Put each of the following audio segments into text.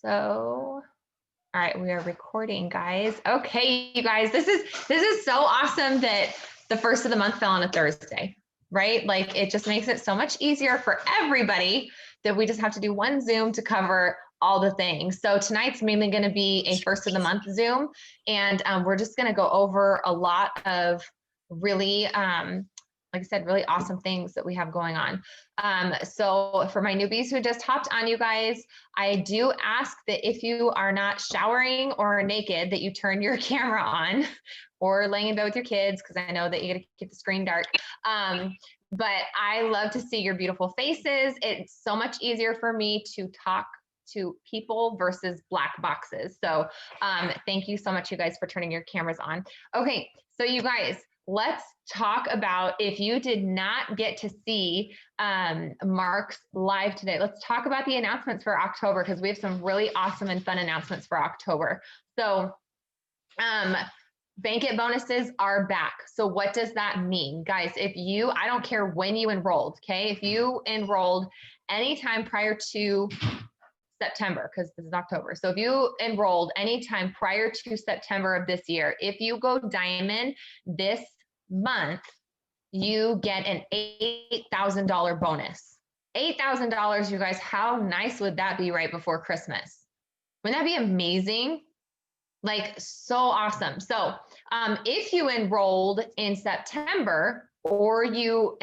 All right, we are recording, guys. Okay, you guys, this is so awesome that the first of the month fell on a Thursday, right? Like it just makes it so much easier for everybody that we just have to do one Zoom to cover all the things. So tonight's mainly going to be a first of the month Zoom, and we're just going to go over a lot of really like I said, really awesome things that we have going on. So for my newbies who just hopped on, you guys, I do ask that if you are not showering or naked, that you turn your camera on or laying in bed with your kids, because I know that you got to keep the screen dark. But I love to see your beautiful faces. It's so much easier for me to talk to people versus black boxes. So thank you so much, you guys, for turning your cameras on. Okay, so you guys, let's talk about, if you did not get to see Mark's live today, let's talk about the announcements for October, because we have some really awesome and fun announcements for October. So bank it bonuses are back. So what does that mean? Guys, I don't care when you enrolled, okay? If you enrolled anytime prior to September, because this is October. So if you enrolled anytime prior to September of this year, if you go diamond this month, you get an $8,000 bonus. $8,000, you guys, how nice would that be right before Christmas? Wouldn't that be amazing? Like, so awesome. So if you enrolled in September, or you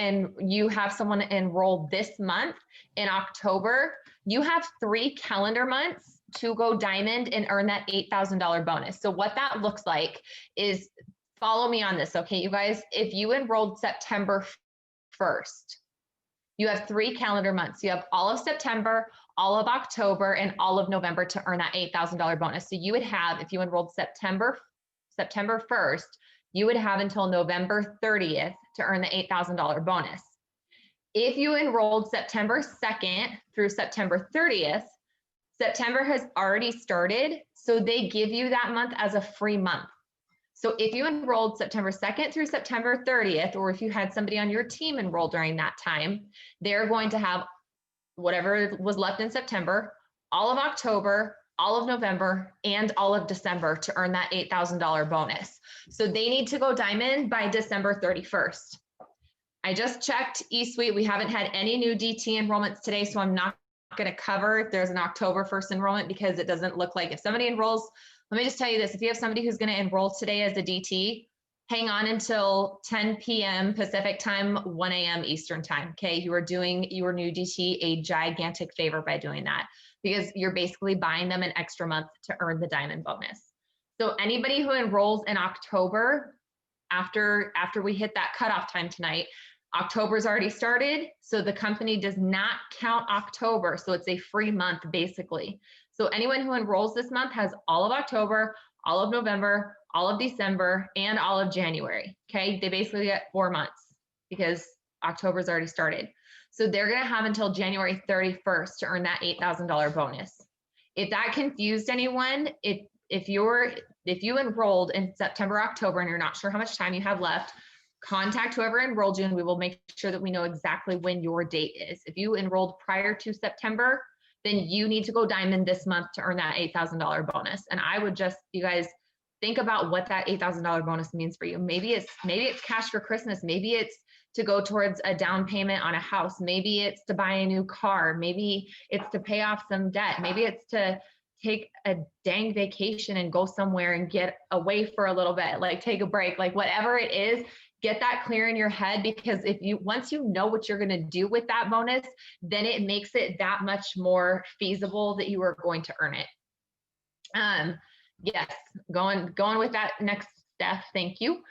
have someone enrolled this month in October, you have 3 calendar months to go diamond and earn that $8,000 bonus. So what that looks like is, follow me on this, okay, you guys? If you enrolled September 1st, you have 3 calendar months. You have all of September, all of October, and all of November to earn that $8,000 bonus. So you would have, if you enrolled September 1st, you would have until November 30th to earn the $8,000 bonus. If you enrolled September 2nd through September 30th, September has already started, so they give you that month as a free month. So if you enrolled September 2nd through September 30th, or if you had somebody on your team enroll during that time, they're going to have whatever was left in September, all of October, all of November, and all of December to earn that $8,000 bonus. So they need to go diamond by December 31st. I just checked eSuite. We haven't had any new DT enrollments today, so I'm not going to cover if there's an October 1st enrollment, because it doesn't look like, if somebody enrolls, let me just tell you this, if you have somebody who's going to enroll today as a DT, hang on until 10 p.m. Pacific time, 1 a.m. Eastern time, okay? You are doing your new DT a gigantic favor by doing that, because you're basically buying them an extra month to earn the diamond bonus. So anybody who enrolls in October, after we hit that cutoff time tonight, October's already started, so the company does not count October, so it's a free month basically. So anyone who enrolls this month has all of October, all of November, all of December, and all of January, okay? They basically get 4 months because October's already started. So they're gonna have until January 31st to earn that $8,000 bonus. If that confused anyone, if you enrolled in September, October, and you're not sure how much time you have left, contact whoever enrolled you, and we will make sure that we know exactly when your date is. If you enrolled prior to September, then you need to go diamond this month to earn that $8,000 bonus. And I would just, you guys, think about what that $8,000 bonus means for you. Maybe it's cash for Christmas. Maybe it's to go towards a down payment on a house. Maybe it's to buy a new car. Maybe it's to pay off some debt. Maybe it's to take a dang vacation and go somewhere and get away for a little bit, like take a break, like whatever it is. Get that clear in your head, because once you know what you're going to do with that bonus, then it makes it that much more feasible that you are going to earn it. Yes, going with that next step. Thank you.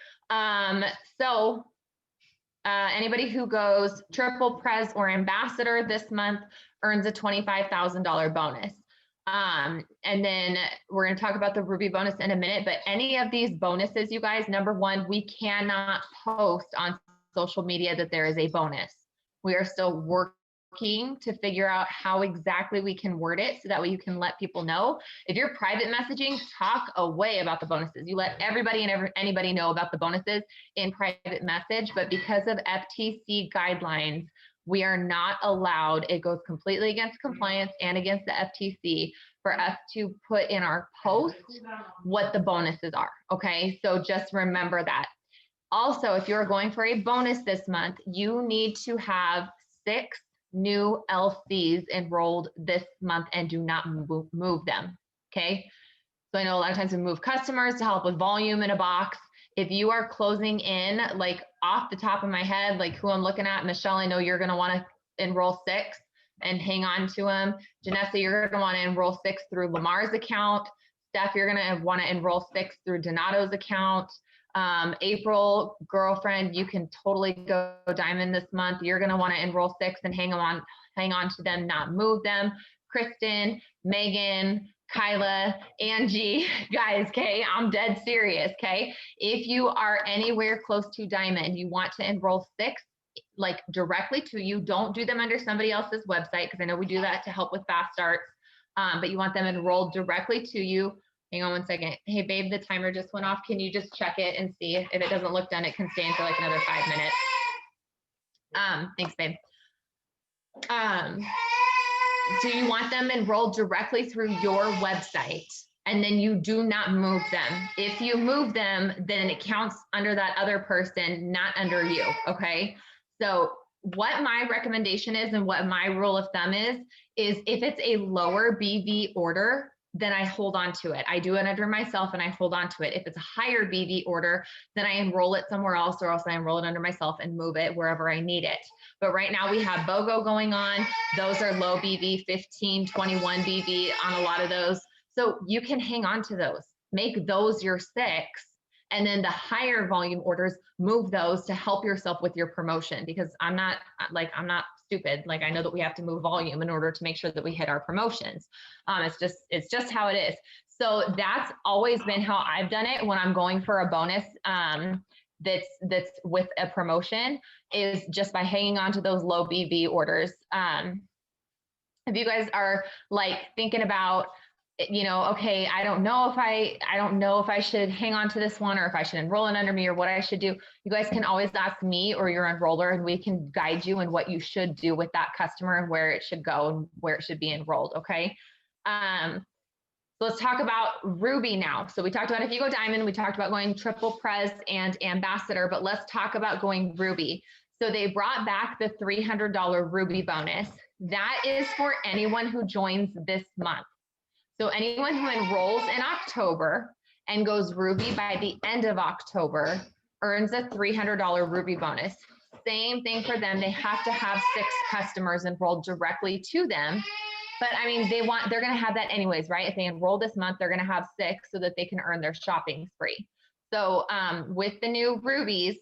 Anybody who goes triple prez or ambassador this month earns a $25,000 bonus. And then we're going to talk about the Ruby bonus in a minute, but any of these bonuses, you guys, number one, we cannot post on social media that there is a bonus. We are still working to figure out how exactly we can word it so that way you can let people know. If you're private messaging, talk away about the bonuses. You let everybody and anybody know about the bonuses in private message, but because of FTC guidelines, We are not allowed, it goes completely against compliance and against the FTC for us to put in our post what the bonuses are. Okay, so just remember that. Also, if you're going for a bonus this month, you need to have 6 new LCs enrolled this month and do not move them. Okay, so I know a lot of times we move customers to help with volume in a box. If you are closing in, like off the top of my head, like who I'm looking at, Michelle, I know you're going to want to enroll 6 and hang on to them. Janessa, you're going to want to enroll 6 through Lamar's account. Steph, you're going to want to enroll 6 through Donato's account. April, girlfriend, you can totally go diamond this month. You're going to want to enroll 6 and hang on to them, not move them. Kristen, Megan, Kyla, Angie, guys, okay, I'm dead serious, okay? If you are anywhere close to diamond, you want to enroll 6, like directly to you. Don't do them under somebody else's website, because I know we do that to help with fast starts, but you want them enrolled directly to you. Hang on one second. Hey, babe, the timer just went off. Can you just check it and see if it doesn't look done? It can stay for like another 5 minutes. Thanks, babe. So you want them enrolled directly through your website, and then you do not move them. If you move them, then it counts under that other person, not under you, okay? So what my recommendation is and what my rule of thumb is if it's a lower BV order, then I hold on to it. I do it under myself and I hold on to it. If it's a higher BV order, then I enroll it somewhere else, or else I enroll it under myself and move it wherever I need it. But right now we have BOGO going on. Those are low BV, 15, 21 BV on a lot of those. So you can hang on to those, make those your 6. And then the higher volume orders, move those to help yourself with your promotion, because I'm not stupid. Like, I know that we have to move volume in order to make sure that we hit our promotions. It's just how it is. So that's always been how I've done it when I'm going for a bonus that's with a promotion, is just by hanging on to those low BV orders. If you guys are like thinking about, okay, I don't know if I should hang on to this one, or if I should enroll it under me, or what I should do, you guys can always ask me or your enroller, and we can guide you in what you should do with that customer and where it should go and where it should be enrolled. Okay. So let's talk about Ruby now. So we talked about if you go diamond, we talked about going triple pres and ambassador, but let's talk about going Ruby. So they brought back the $300 Ruby bonus. That is for anyone who joins this month. So anyone who enrolls in October and goes Ruby by the end of October earns a $300 Ruby bonus. Same thing for them. They have to have 6 customers enrolled directly to them. But I mean, they're going to have that anyways, right? If they enroll this month, they're going to have 6 so that they can earn their shopping spree. So with the new Rubies,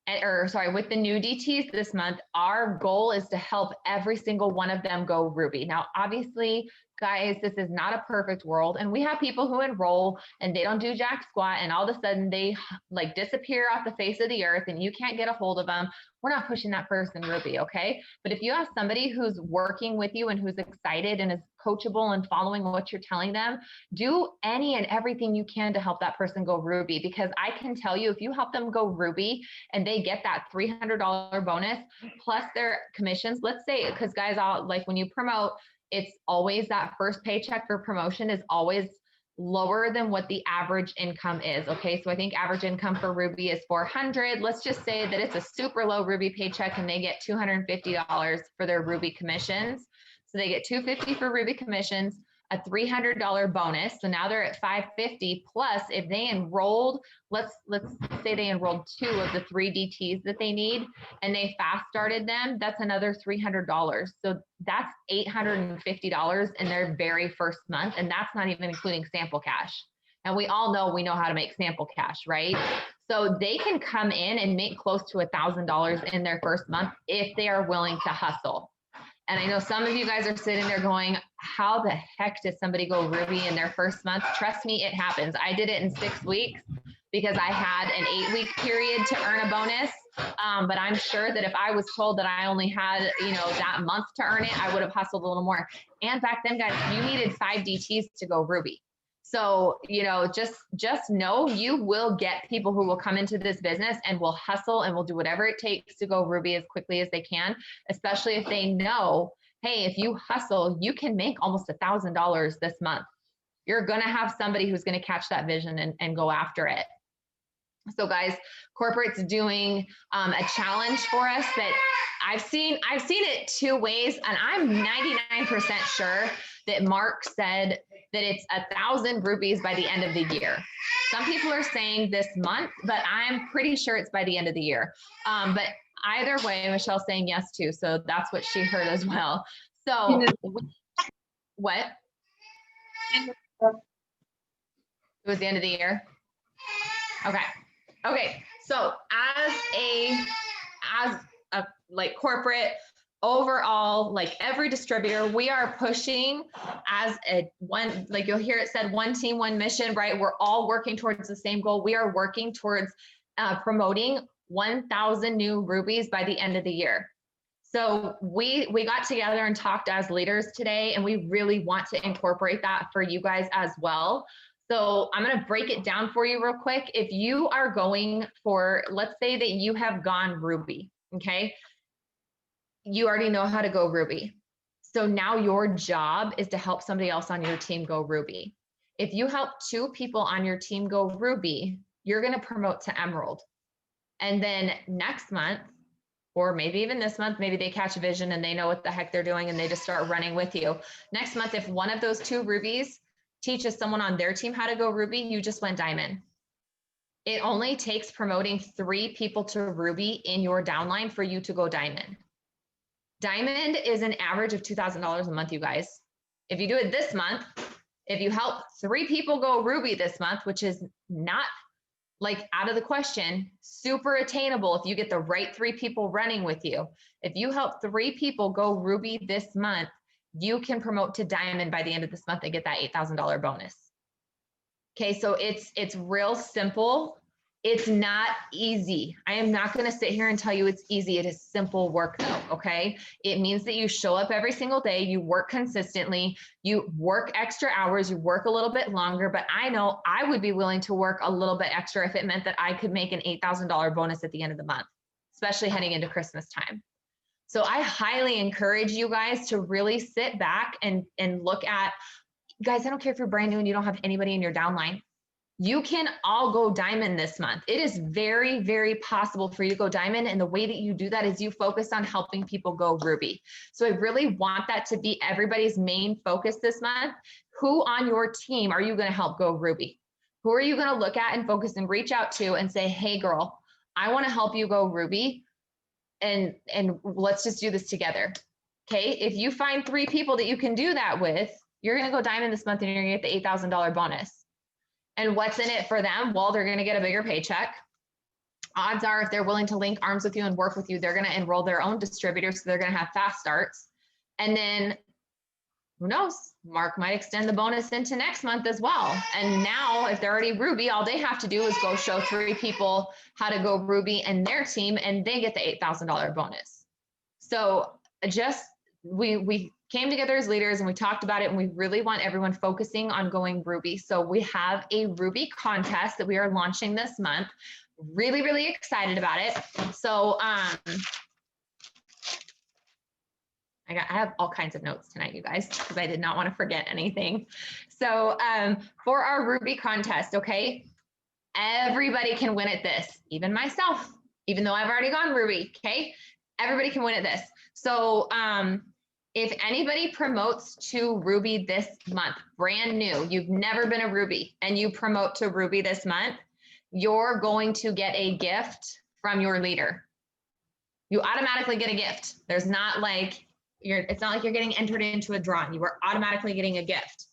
with the new DTs this month, our goal is to help every single one of them go Ruby. Now, obviously, guys, this is not a perfect world, and we have people who enroll and they don't do jack squat, and all of a sudden they like disappear off the face of the earth and you can't get a hold of them. We're not pushing that person Ruby, okay? But if you have somebody who's working with you and who's excited and is coachable and following what you're telling them, do any and everything you can to help that person go Ruby, because I can tell you, if you help them go Ruby and they get that $300 bonus plus their commissions, let's say, because guys, when you promote, it's always that first paycheck for promotion is always lower than what the average income is. Okay. So I think average income for Ruby is 400. Let's just say that it's a super low Ruby paycheck and they get $250 for their Ruby commissions. So they get $250 for Ruby commissions, a $300 bonus. So now they're at $550 plus if they enrolled, let's say they enrolled 2 of the 3 DTs that they need and they fast started them, that's another $300. So that's $850 in their very first month. And that's not even including sample cash. And we all know, we know how to make sample cash, right? So they can come in and make close to $1,000 in their first month if they are willing to hustle. And I know some of you guys are sitting there going, how the heck does somebody go Ruby in their first month? Trust me, it happens. I did it in 6 weeks because I had an 8-week period to earn a bonus. But I'm sure that if I was told that I only had, that month to earn it, I would have hustled a little more. And back then, guys, you needed 5 DTs to go Ruby. So, just know you will get people who will come into this business and will hustle and will do whatever it takes to go Ruby as quickly as they can, especially if they know, hey, if you hustle, you can make almost $1,000 this month. You're going to have somebody who's going to catch that vision and go after it. So guys, corporate's doing a challenge for us that I've seen it two ways, and I'm 99% sure that Mark said that it's 1,000 rupees by the end of the year. Some people are saying this month, but I'm pretty sure it's by the end of the year. But either way, Michelle's saying yes too, so that's what she heard as well. So what? It was the end of the year. Okay. So as a like corporate overall, like every distributor, we are pushing as a one, like you'll hear it said, one team, one mission, right? We're all working towards the same goal. We are working towards promoting 1,000 new rubies by the end of the year. So we got together and talked as leaders today, and we really want to incorporate that for you guys as well. So I'm going to break it down for you real quick. If you are going for, let's say that you have gone Ruby, okay? You already know how to go Ruby. So now your job is to help somebody else on your team go Ruby. If you help 2 people on your team go Ruby, you're going to promote to Emerald. And then next month, or maybe even this month, maybe they catch a vision and they know what the heck they're doing and they just start running with you. Next month, if one of those 2 rubies teaches someone on their team how to go Ruby, you just went diamond. It only takes promoting 3 people to Ruby in your downline for you to go diamond. Diamond is an average of $2,000 a month, you guys. If you do it this month, if you help 3 people go Ruby this month, which is not like out of the question, super attainable if you get the right 3 people running with you. If you help 3 people go Ruby this month, you can promote to diamond by the end of this month and get that $8,000 bonus. Okay, so it's real simple. It's not easy. I am not going to sit here and tell you it's easy. It is simple work though, okay? It means that you show up every single day, you work consistently, you work extra hours, you work a little bit longer, but I know I would be willing to work a little bit extra if it meant that I could make an $8,000 bonus at the end of the month, especially heading into Christmas time. So I highly encourage you guys to really sit back and look at, guys, I don't care if you're brand new and you don't have anybody in your downline. You can all go diamond this month. It is very, very possible for you to go diamond. And the way that you do that is you focus on helping people go Ruby. So I really want that to be everybody's main focus this month. Who on your team are you going to help go Ruby? Who are you going to look at and focus and reach out to and say, hey girl, I want to help you go Ruby. And let's just do this together. Okay. If you find 3 people that you can do that with, you're going to go diamond this month and you're going to get the $8,000 bonus. And what's in it for them? Well, they're going to get a bigger paycheck. Odds are if they're willing to link arms with you and work with you, they're going to enroll their own distributors. So they're going to have fast starts. And then who knows? Mark might extend the bonus into next month as well. And now if they're already Ruby, all they have to do is go show 3 people how to go Ruby and their team, and they get the $8,000 bonus. So just, we came together as leaders and we talked about it, and we really want everyone focusing on going Ruby. So we have a Ruby contest that we are launching this month. Really, really excited about it. So I have all kinds of notes tonight, you guys, because I did not want to forget anything. So for our Ruby contest, okay, everybody can win at this, even myself, even though I've already gone Ruby, okay? Everybody can win at this. So if anybody promotes to Ruby this month, brand new, you've never been a Ruby, and you promote to Ruby this month, you're going to get a gift from your leader. You automatically get a gift. There's not like, it's not like you're getting entered into a drawing. You are automatically getting a gift.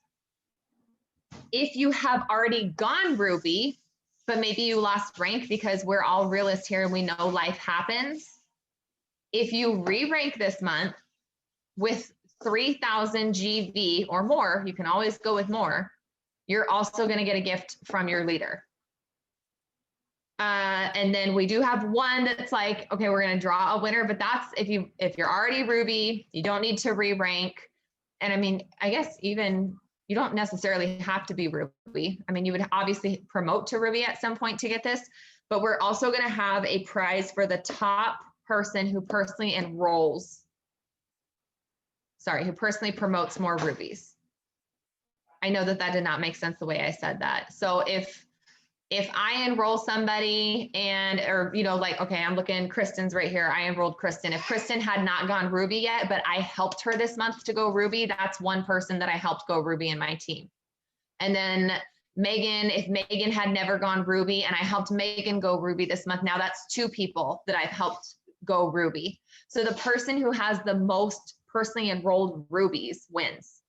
If you have already gone Ruby, but maybe you lost rank, because we're all realists here and we know life happens. If you re-rank this month with 3,000 GV or more, you can always go with more, you're also going to get a gift from your leader. And then we do have one that's like, okay, we're going to draw a winner, but that's if you're already Ruby, you don't need to re-rank. And I mean, I guess even You don't necessarily have to be Ruby. I mean, you would obviously promote to Ruby at some point to get this, but we're also going to have a prize for the top person who personally who personally promotes more rubies. I know that did not make sense the way I said that. So if I enroll somebody or like, okay, I'm looking, Kristen's right here. I enrolled Kristen. If Kristen had not gone Ruby yet, but I helped her this month to go Ruby, that's one person that I helped go Ruby in my team. And then Megan, if Megan had never gone Ruby and I helped Megan go Ruby this month, now that's 2 people that I've helped go Ruby. So the person who has the most personally enrolled rubies wins.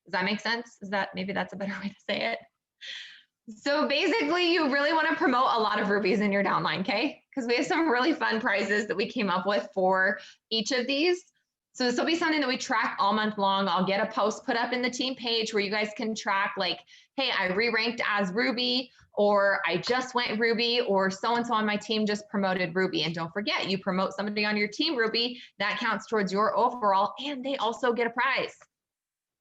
Does that make sense? Maybe that's a better way to say it. So basically you really want to promote a lot of rubies in your downline, okay? Because we have some really fun prizes that we came up with for each of these. So this will be something that we track all month long. I'll get a post put up in the team page where you guys can track like, hey, I re-ranked as Ruby, or I just went Ruby, or so-and-so on my team just promoted Ruby. And don't forget, you promote somebody on your team Ruby, that counts towards your overall, and they also get a prize.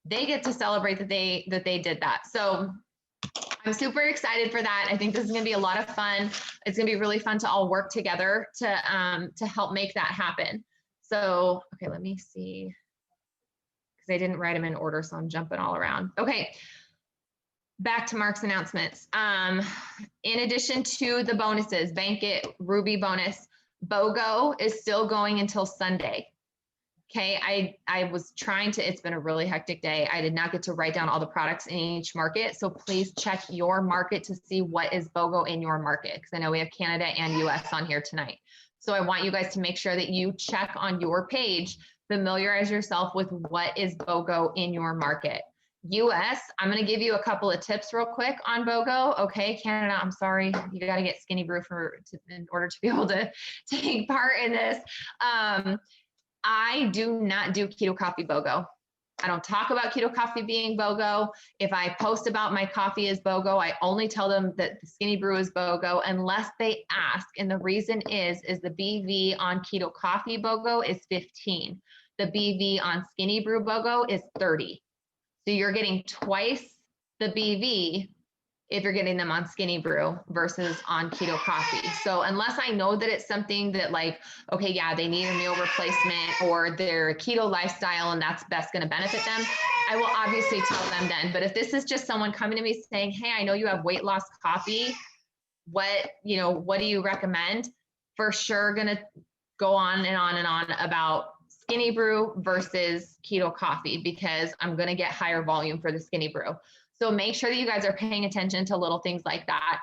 They get to celebrate that they did that. So I'm super excited for that. I think this is going to be a lot of fun. It's going to be really fun to all work together to help make that happen. So, okay, let me see, because I didn't write them in order, so I'm jumping all around. Okay, back to Mark's announcements. In addition to the bonuses, Bank It, Ruby bonus, BOGO is still going until Sunday. Okay, I was trying to, it's been a really hectic day. I did not get to write down all the products in each market. So please check your market to see what is BOGO in your market. Because I know we have Canada and US on here tonight. So I want you guys to make sure that you check on your page, familiarize yourself with what is BOGO in your market. US, I'm going to give you a couple of tips real quick on BOGO. Okay, Canada, I'm sorry. You got to get Skinny Brew in order to be able to take part in this. I do not do keto coffee BOGO. I don't talk about keto coffee being BOGO. If I post about my coffee is BOGO, I only tell them that the Skinny Brew is BOGO unless they ask. And the reason is the BV on keto coffee BOGO is 15. The BV on Skinny Brew BOGO is 30. So you're getting twice the BV if you're getting them on Skinny Brew versus on keto coffee. So unless I know that it's something that like, okay, yeah, they need a meal replacement or they're a keto lifestyle and that's best going to benefit them, I will obviously tell them then. But if this is just someone coming to me saying, hey, I know you have weight loss coffee, what do you recommend? For sure, going to go on and on and on about Skinny Brew versus keto coffee because I'm going to get higher volume for the Skinny Brew. So make sure that you guys are paying attention to little things like that.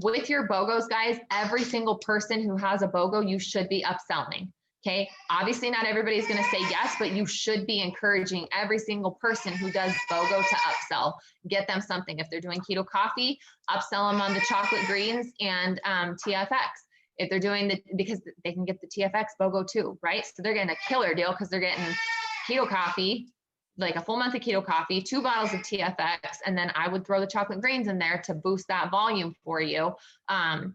With your BOGOs, guys, every single person who has a BOGO, you should be upselling. Okay. Obviously not everybody's going to say yes, but you should be encouraging every single person who does BOGO to upsell, get them something. If they're doing keto coffee, upsell them on the chocolate greens and TFX. If they're doing because they can get the TFX BOGO too, right? So they're getting a killer deal because they're getting keto coffee, like a full month of keto coffee, 2 bottles of TFX, and then I would throw the chocolate grains in there to boost that volume for you. And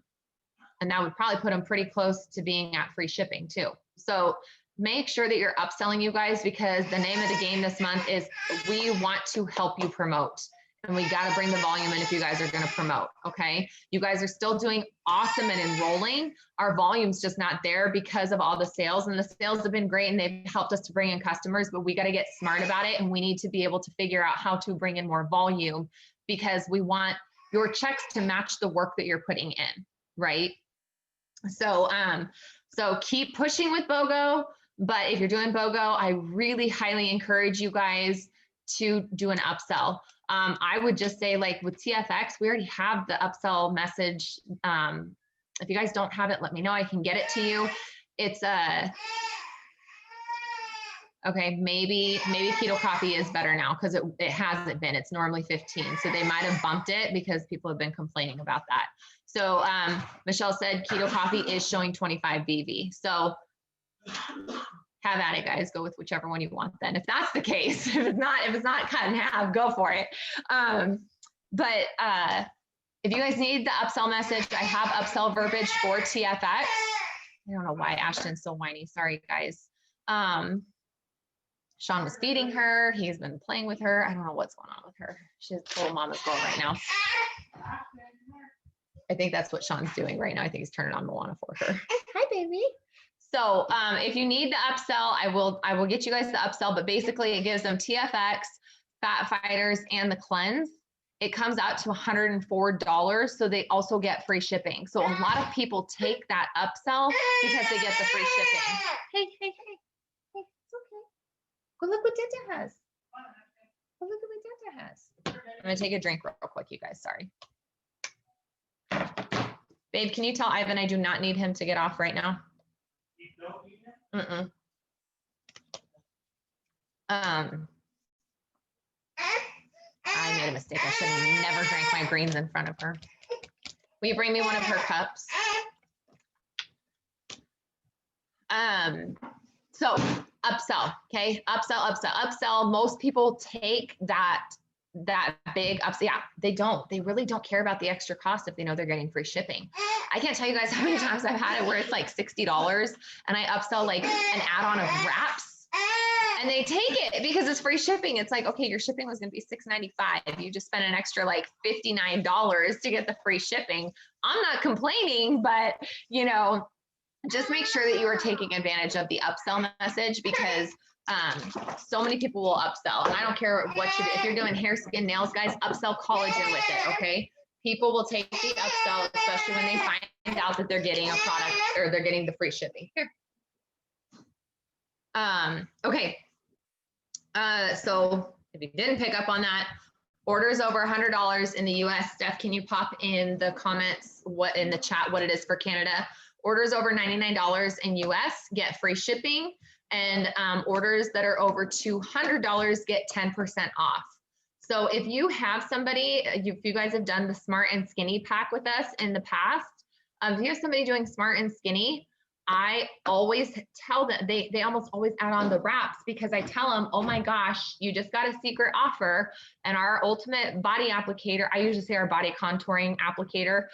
that would probably put them pretty close to being at free shipping too. So make sure that you're upselling, you guys, because the name of the game this month is we want to help you promote. And we got to bring the volume in if you guys are going to promote. Okay. You guys are still doing awesome and enrolling. Our volume's just not there because of all the sales, and the sales have been great and they've helped us to bring in customers, but we got to get smart about it. And we need to be able to figure out how to bring in more volume because we want your checks to match the work that you're putting in. Right. So, so keep pushing with BOGO, but if you're doing BOGO, I really highly encourage you guys to do an upsell. I would just say, like with TFX, we already have the upsell message. If you guys don't have it, let me know. I can get it to you. It's okay. Maybe keto coffee is better now because it hasn't been. It's normally 15, so they might have bumped it because people have been complaining about that. So Michelle said keto coffee is showing 25 BV. So have at it, guys. Go with whichever one you want then. If that's the case, if it's not cut in half, go for it. But if you guys need the upsell message, I have upsell verbiage for TFX. I don't know why Ashton's so whiny. Sorry, guys. Sean was feeding her. He's been playing with her. I don't know what's going on with her. She's full mama's girl right now. I think that's what Sean's doing right now. I think he's turning on Moana for her. Hi, baby. So if you need the upsell, I will get you guys the upsell, but basically it gives them TFX, Fat Fighters, and the cleanse. It comes out to $104. So they also get free shipping. So a lot of people take that upsell because they get the free shipping. Hey, hey, hey, hey, it's okay. Go look what Dada has. Go look at what Dada has. I'm gonna take a drink real quick, you guys, sorry. Babe, can you tell Ivan I do not need him to get off right now? Mm-mm. I made a mistake. I should have never drank my greens in front of her. Will you bring me one of her cups? So upsell, okay? Upsell. Most people take that big upsell. Yeah, they really don't care about the extra cost if they know they're getting free shipping. I can't tell you guys how many times I've had it where it's like $60 and I upsell like an add-on of wraps. And they take it because it's free shipping. It's like, okay, your shipping was going to be $6.95. You just spent an extra like $59 to get the free shipping. I'm not complaining, but you know, just make sure that you are taking advantage of the upsell message because so many people will upsell. And I don't care what if you're doing hair, skin, nails, guys, upsell collagen with it, okay? People will take the upsell, especially when they find out that they're getting a product or they're getting the free shipping. Here. Okay. So if you didn't pick up on that, orders over $100 in the US. Steph, can you pop in the comments in the chat what it is for Canada? Orders over $99 in US get free shipping, and orders that are over $200 get 10% off. So if you have somebody, if you guys have done the Smart and Skinny pack with us in the past, if you have somebody doing Smart and Skinny, I always tell them, they almost always add on the wraps because I tell them, oh my gosh, you just got a secret offer. And our ultimate body applicator, I usually say our body contouring applicator,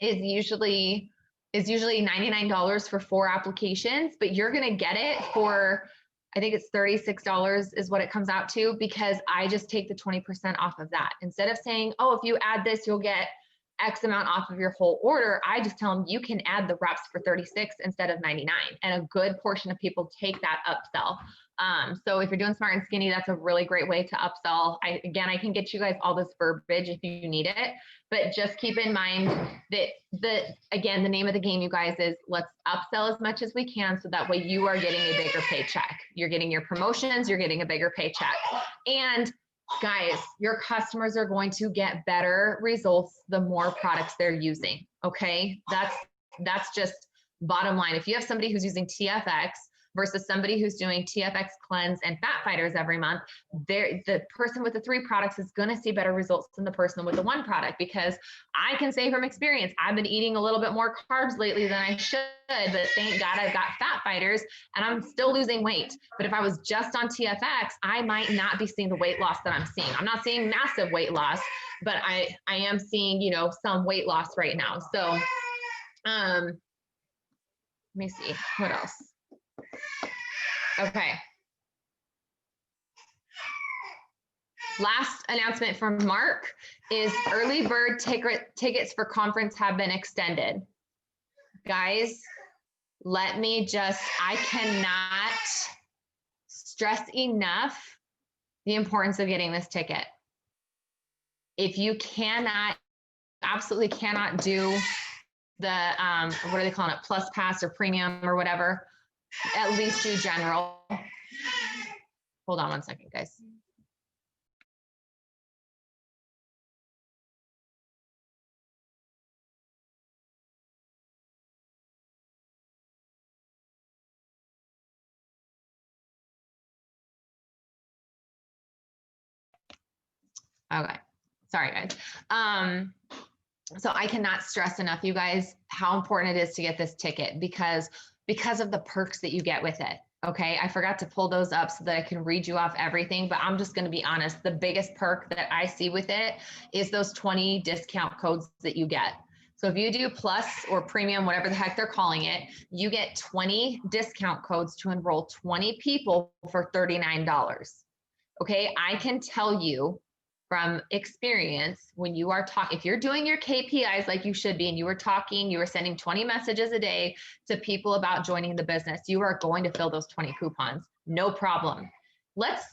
is usually $99 for 4 applications, but you're going to get it for, I think it's $36 is what it comes out to, because I just take the 20% off of that. Instead of saying, oh, if you add this, you'll get X amount off of your whole order, I just tell them you can add the wraps for 36 instead of 99. And a good portion of people take that upsell. So if you're doing Smart and Skinny, that's a really great way to upsell. I can get you guys all this verbiage if you need it, but just keep in mind that the name of the game, you guys, is let's upsell as much as we can so that way you are getting a bigger paycheck. You're getting your promotions, you're getting a bigger paycheck. And guys, your customers are going to get better results the more products they're using. Okay, that's just bottom line. If you have somebody who's using TFX versus somebody who's doing TFX cleanse and fat fighters every month, the person with the 3 products is going to see better results than the person with the 1 product, because I can say from experience, I've been eating a little bit more carbs lately than I should, but thank God I've got fat fighters and I'm still losing weight. But if I was just on TFX, I might not be seeing the weight loss that I'm seeing. I'm not seeing massive weight loss, but I am seeing, some weight loss right now. So let me see what else. Okay. Last announcement from Mark is early bird tickets for conference have been extended. Guys, I cannot stress enough the importance of getting this ticket. If you absolutely cannot do the, what are they calling it? Plus pass or premium or whatever, at least do general. Hold on one second, guys. Okay, sorry guys. So I cannot stress enough, you guys, how important it is to get this ticket because of the perks that you get with it. Okay, I forgot to pull those up so that I can read you off everything, but I'm just going to be honest. The biggest perk that I see with it is those 20 discount codes that you get. So if you do plus or premium, whatever the heck they're calling it, you get 20 discount codes to enroll 20 people for $39. Okay, I can tell you from experience, when you are talking, if you're doing your KPIs like you should be, and you were sending 20 messages a day to people about joining the business, you are going to fill those 20 coupons, no problem. Let's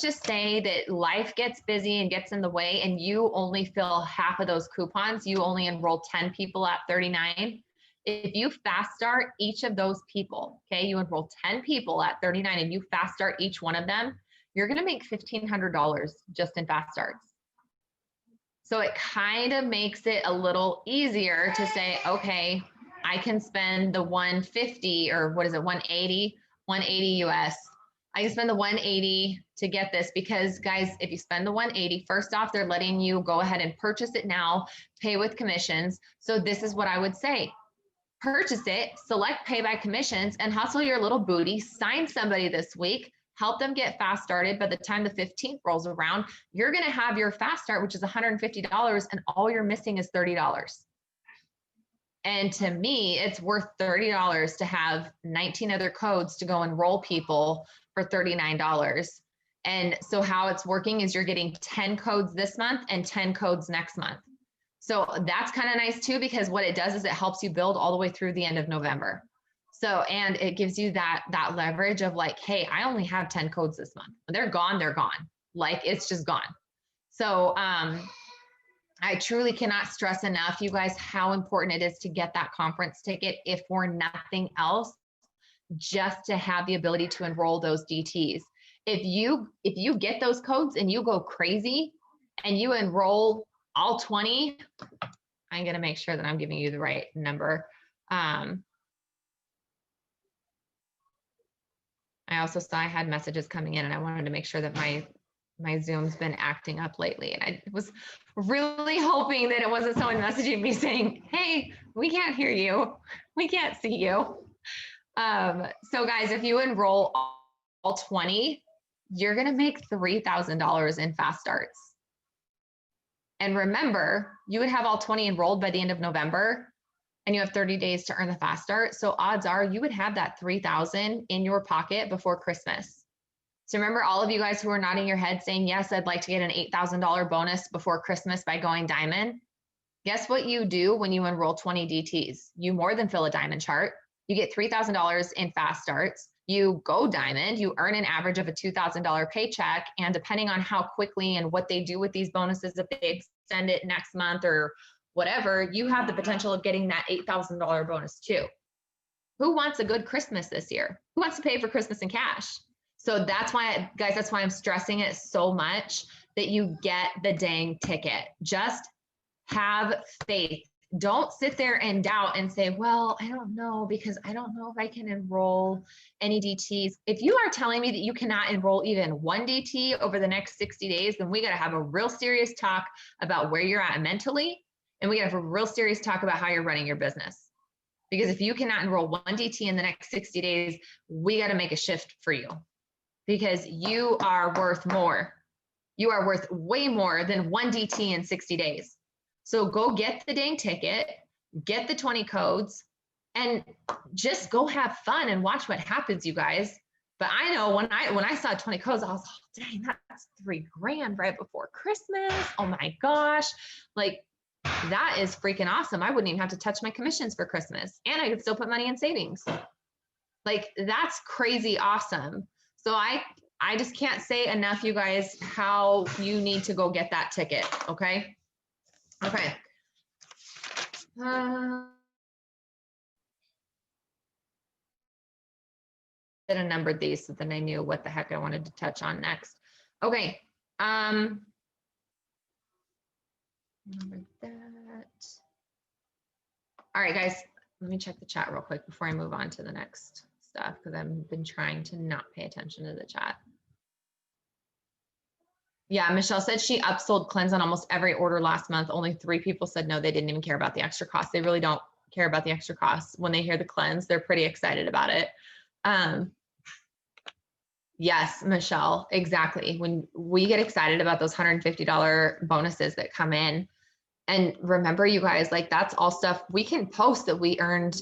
just say that life gets busy and gets in the way and you only fill half of those coupons, you only enroll 10 people at $39. If you fast start each of those people, okay, you enroll 10 people at $39 and you fast start each one of them, you're going to make $1,500 just in fast starts. So it kind of makes it a little easier to say, okay, I can spend the 150 or what is it, 180 US. I can spend the 180 to get this because guys, if you spend the 180, first off, they're letting you go ahead and purchase it now, pay with commissions. So this is what I would say. Purchase it, select pay by commissions, and hustle your little booty, sign somebody this week, help them get fast started. By the time the 15th rolls around, you're going to have your fast start, which is $150, and all you're missing is $30. And to me, it's worth $30 to have 19 other codes to go enroll people for $39. And so how it's working is you're getting 10 codes this month and 10 codes next month. So that's kind of nice too, because what it does is it helps you build all the way through the end of November. So, and it gives you that leverage of like, hey, I only have 10 codes this month. When they're gone, they're gone. Like it's just gone. So I truly cannot stress enough, you guys, how important it is to get that conference ticket, if for nothing else, just to have the ability to enroll those DTs. If you get those codes and you go crazy and you enroll all 20, I'm going to make sure that I'm giving you the right number. I also saw I had messages coming in and I wanted to make sure that my Zoom's been acting up lately. And I was really hoping that it wasn't someone messaging me saying, hey, we can't hear you. We can't see you. So guys, if you enroll all 20, you're going to make $3,000 in fast starts. And remember, you would have all 20 enrolled by the end of November and you have 30 days to earn the fast start. So odds are you would have that 3,000 in your pocket before Christmas. So remember all of you guys who are nodding your head saying, yes, I'd like to get an $8,000 bonus before Christmas by going diamond. Guess what you do when you enroll 20 DTs? You more than fill a diamond chart. You get $3,000 in fast starts. You go diamond, you earn an average of a $2,000 paycheck. And depending on how quickly and what they do with these bonuses, if they extend it next month or whatever, you have the potential of getting that $8,000 bonus too. Who wants a good Christmas this year? Who wants to pay for Christmas in cash? So that's why, guys, that's why I'm stressing it so much that you get the dang ticket. Just have faith. Don't sit there and doubt and say, well, I don't know, because I don't know if I can enroll any DTs. If you are telling me that you cannot enroll even one DT over the next 60 days, then we got to have a real serious talk about where you're at mentally. And we got to have a real serious talk about how you're running your business. Because if you cannot enroll one DT in the next 60 days, we got to make a shift for you, because you are worth more. You are worth way more than one DT in 60 days. So go get the dang ticket, get the 20 codes, and just go have fun and watch what happens, you guys. But I know when I saw 20 codes, I was like, dang, that's $3,000 right before Christmas. Oh my gosh. Like, that is freaking awesome. I wouldn't even have to touch my commissions for Christmas, and I could still put money in savings. Like, that's crazy awesome. So I just can't say enough, you guys, how you need to go get that ticket. Okay. Okay. That I numbered these so then I knew what the heck I wanted to touch on next. Okay. Number that. All right, guys, let me check the chat real quick before I move on to the next stuff, because I've been trying to not pay attention to the chat. Yeah, Michelle said she upsold cleanse on almost every order last month. Only 3 people said no, they didn't even care about the extra cost. They really don't care about the extra costs. When they hear the cleanse, they're pretty excited about it. Yes, Michelle, exactly. When we get excited about those $150 bonuses that come in, And remember, you guys, like that's all stuff we can post that we earned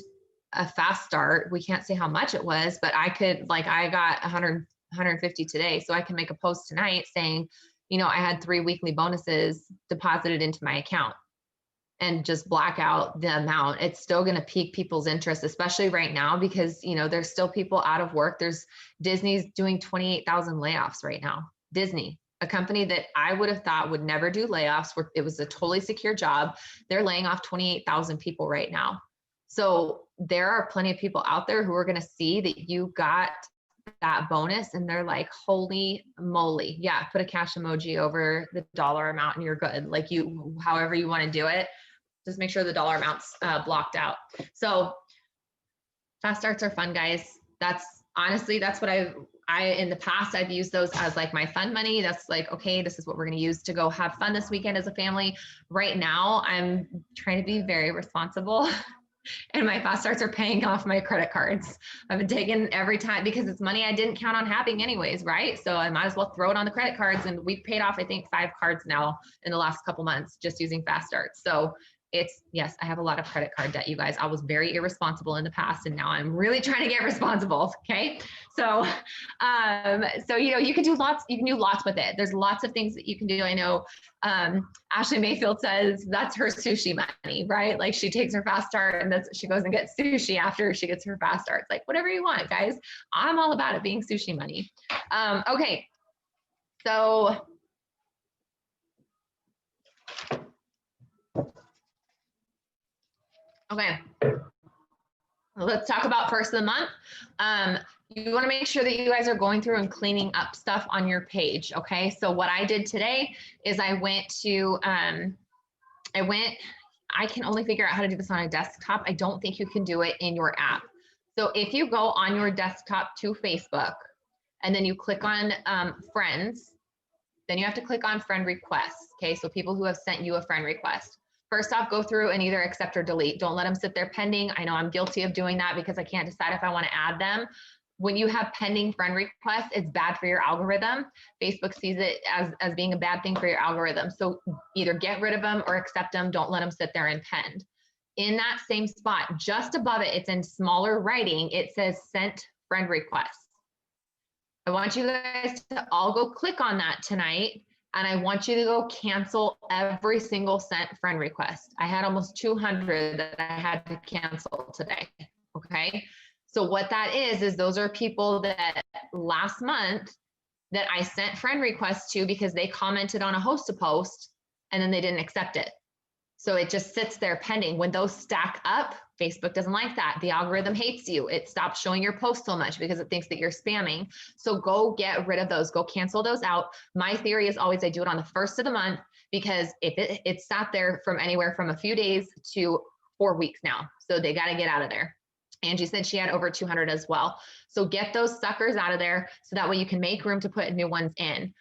a fast start. We can't say how much it was, but I could, like, I got 150 today. So I can make a post tonight saying, you know, I had 3 weekly bonuses deposited into my account, and just black out the amount. It's still going to pique people's interest, especially right now, because, you know, there's still people out of work. Disney's doing 28,000 layoffs right now. Disney, a company that I would have thought would never do layoffs, where it was a totally secure job. They're laying off 28,000 people right now. So there are plenty of people out there who are going to see that you got that bonus and they're like, holy moly. Yeah. Put a cash emoji over the dollar amount and you're good. Like, you, however you want to do it, just make sure the dollar amount's blocked out. So fast starts are fun, guys. That's honestly, that's what I in the past, I've used those as like my fun money. That's like, okay, this is what we're going to use to go have fun this weekend as a family. Right now, I'm trying to be very responsible. And my fast starts are paying off my credit cards. I've been taking every time, because it's money I didn't count on having anyways, right? So I might as well throw it on the credit cards. And we've paid off, I think, 5 cards now in the last couple months just using fast starts. So it's, yes, I have a lot of credit card debt, you guys. I was very irresponsible in the past, and now I'm really trying to get responsible. Okay. So, you know, you can do lots with it. There's lots of things that you can do. I know, Ashley Mayfield says that's her sushi money, right? Like, she takes her fast start and she goes and gets sushi after she gets her fast start. It's like, whatever you want, guys. I'm all about it being sushi money. Okay. So, okay, let's talk about first of the month. You want to make sure that you guys are going through and cleaning up stuff on your page. Okay. So what I did today is I can only figure out how to do this on a desktop. I don't think you can do it in your app. So if you go on your desktop to Facebook and then you click on friends, then you have to click on friend requests. Okay. So people who have sent you a friend request. First off, go through and either accept or delete. Don't let them sit there pending. I know I'm guilty of doing that because I can't decide if I want to add them. When you have pending friend requests, it's bad for your algorithm. Facebook sees it as being a bad thing for your algorithm. So either get rid of them or accept them. Don't let them sit there and penned. In that same spot, just above it, it's in smaller writing. It says sent friend requests. I want you guys to all go click on that tonight. And I want you to go cancel every single sent friend request. I had almost 200 that I had to cancel today. Okay. So what that is those are people that last month that I sent friend requests to because they commented on a host post and then they didn't accept it. So it just sits there pending. When those stack up, Facebook doesn't like that. The algorithm hates you. It stops showing your post so much because it thinks that you're spamming. So go get rid of those. Go cancel those out. My theory is always I do it on the first of the month, because if it sat there from anywhere from a few days to 4 weeks now. So they got to get out of there. Angie said she had over 200 as well. So get those suckers out of there so that way you can make room to put new ones in.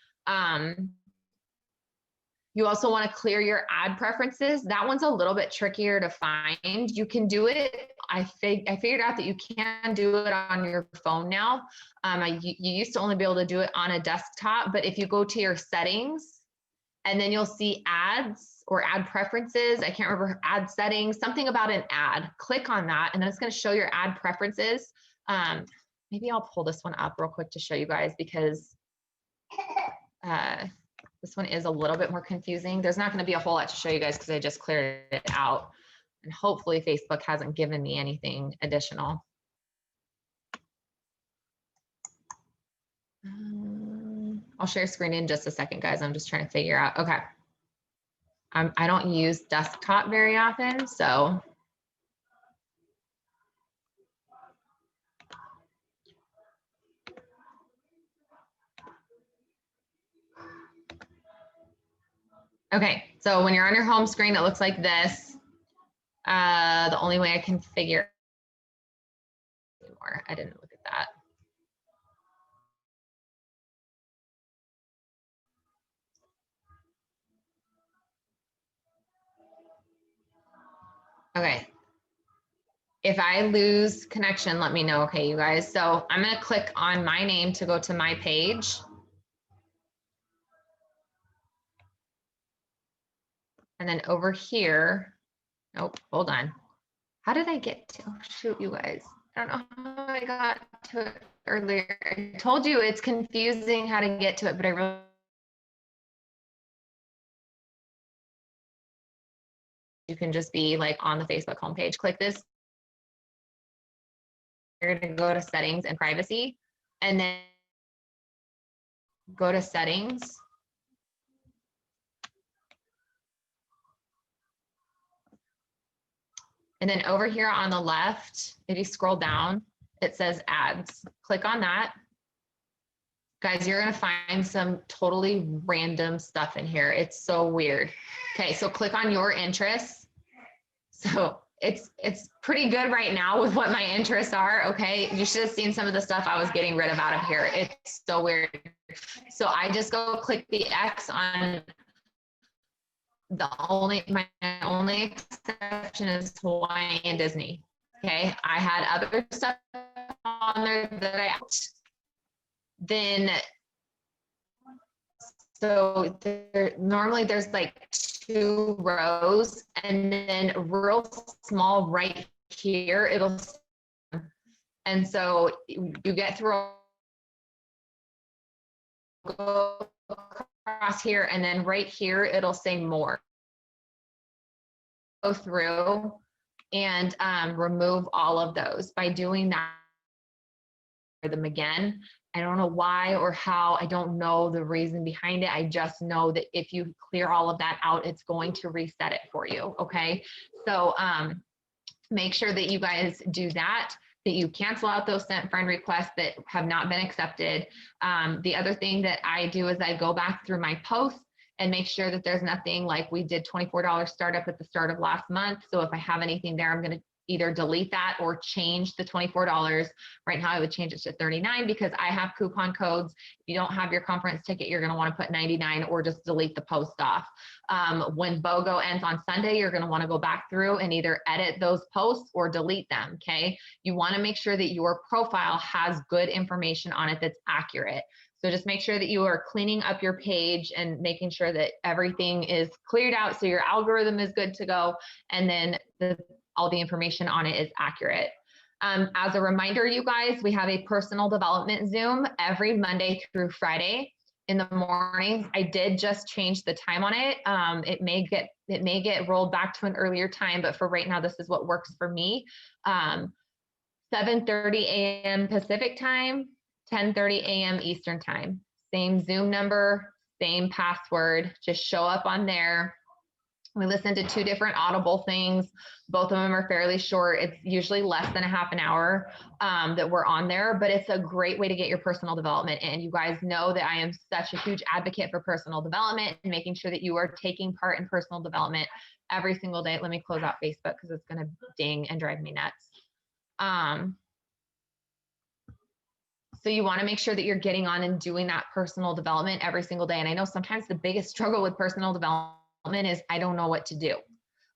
You also want to clear your ad preferences. That one's a little bit trickier to find. You can do it. I figured out that you can do it on your phone now. You used to only be able to do it on a desktop, but if you go to your settings and then you'll see ads or ad preferences, I can't remember, ad settings, something about an ad, click on that. And then it's going to show your ad preferences. Maybe I'll pull this one up real quick to show you guys, because this one is a little bit more confusing. There's not going to be a whole lot to show you guys because I just cleared it out. And hopefully Facebook hasn't given me anything additional. I'll share screen in just a second, guys. I'm just trying to figure out. Okay. I don't use desktop very often, so. Okay, so when you're on your home screen, it looks like this. The only way I can figure more, I didn't look at that. Okay. If I lose connection, let me know, okay, you guys. So I'm gonna click on my name to go to my page. And then over here, nope, hold on. How did I get to, shoot you guys. I don't know how I got to it earlier. I told you it's confusing how to get to it, but I really, you can just be like on the Facebook homepage, click this. You're gonna go to settings and privacy, and then go to settings. And then over here on the left, if you scroll down, it says ads. Click on that. Guys, you're gonna find some totally random stuff in here. It's so weird. Okay, so click on your interests. So it's pretty good right now with what my interests are, okay? You should have seen some of the stuff I was getting rid of out of here. It's so weird. So I just go click the X on my only exception is Hawaii and Disney. Okay, I had other stuff on there that I then so there normally there's like 2 rows, and then real small right here it'll, and so you get through, go across here, and then right here it'll say more. Go through and remove all of those. By doing that, them again. I don't know why or how. I don't know the reason behind it. I just know that if you clear all of that out, it's going to reset it for you. Okay. So make sure that you guys do that, that you cancel out those sent friend requests that have not been accepted. The other thing that I do is I go back through my posts and make sure that there's nothing, like we did $24 startup at the start of last month. So if I have anything there, I'm going to either delete that or change the $24. Right now I would change it to $39 because I have coupon codes. If you don't have your conference ticket, you're going to want to put $99 or just delete the post off. When BOGO ends on Sunday, you're going to want to go back through and either edit those posts or delete them. Okay. You want to make sure that your profile has good information on it that's accurate. So just make sure that you are cleaning up your page and making sure that everything is cleared out so your algorithm is good to go, and then all the information on it is accurate. As a reminder, you guys, we have a personal development Zoom every Monday through Friday in the mornings. I did just change the time on it. It may get rolled back to an earlier time, but for right now, this is what works for me. 7:30 a.m. Pacific time, 10:30 a.m. Eastern time. Same Zoom number, same password. Just show up on there. We listen to 2 different Audible things. Both of them are fairly short. It's usually less than a half an hour that we're on there, but it's a great way to get your personal development in. You guys know that I am such a huge advocate for personal development and making sure that you are taking part in personal development every single day. Let me close out Facebook because it's going to ding and drive me nuts. So you want to make sure that you're getting on and doing that personal development every single day. And I know sometimes the biggest struggle with personal development is I don't know what to do.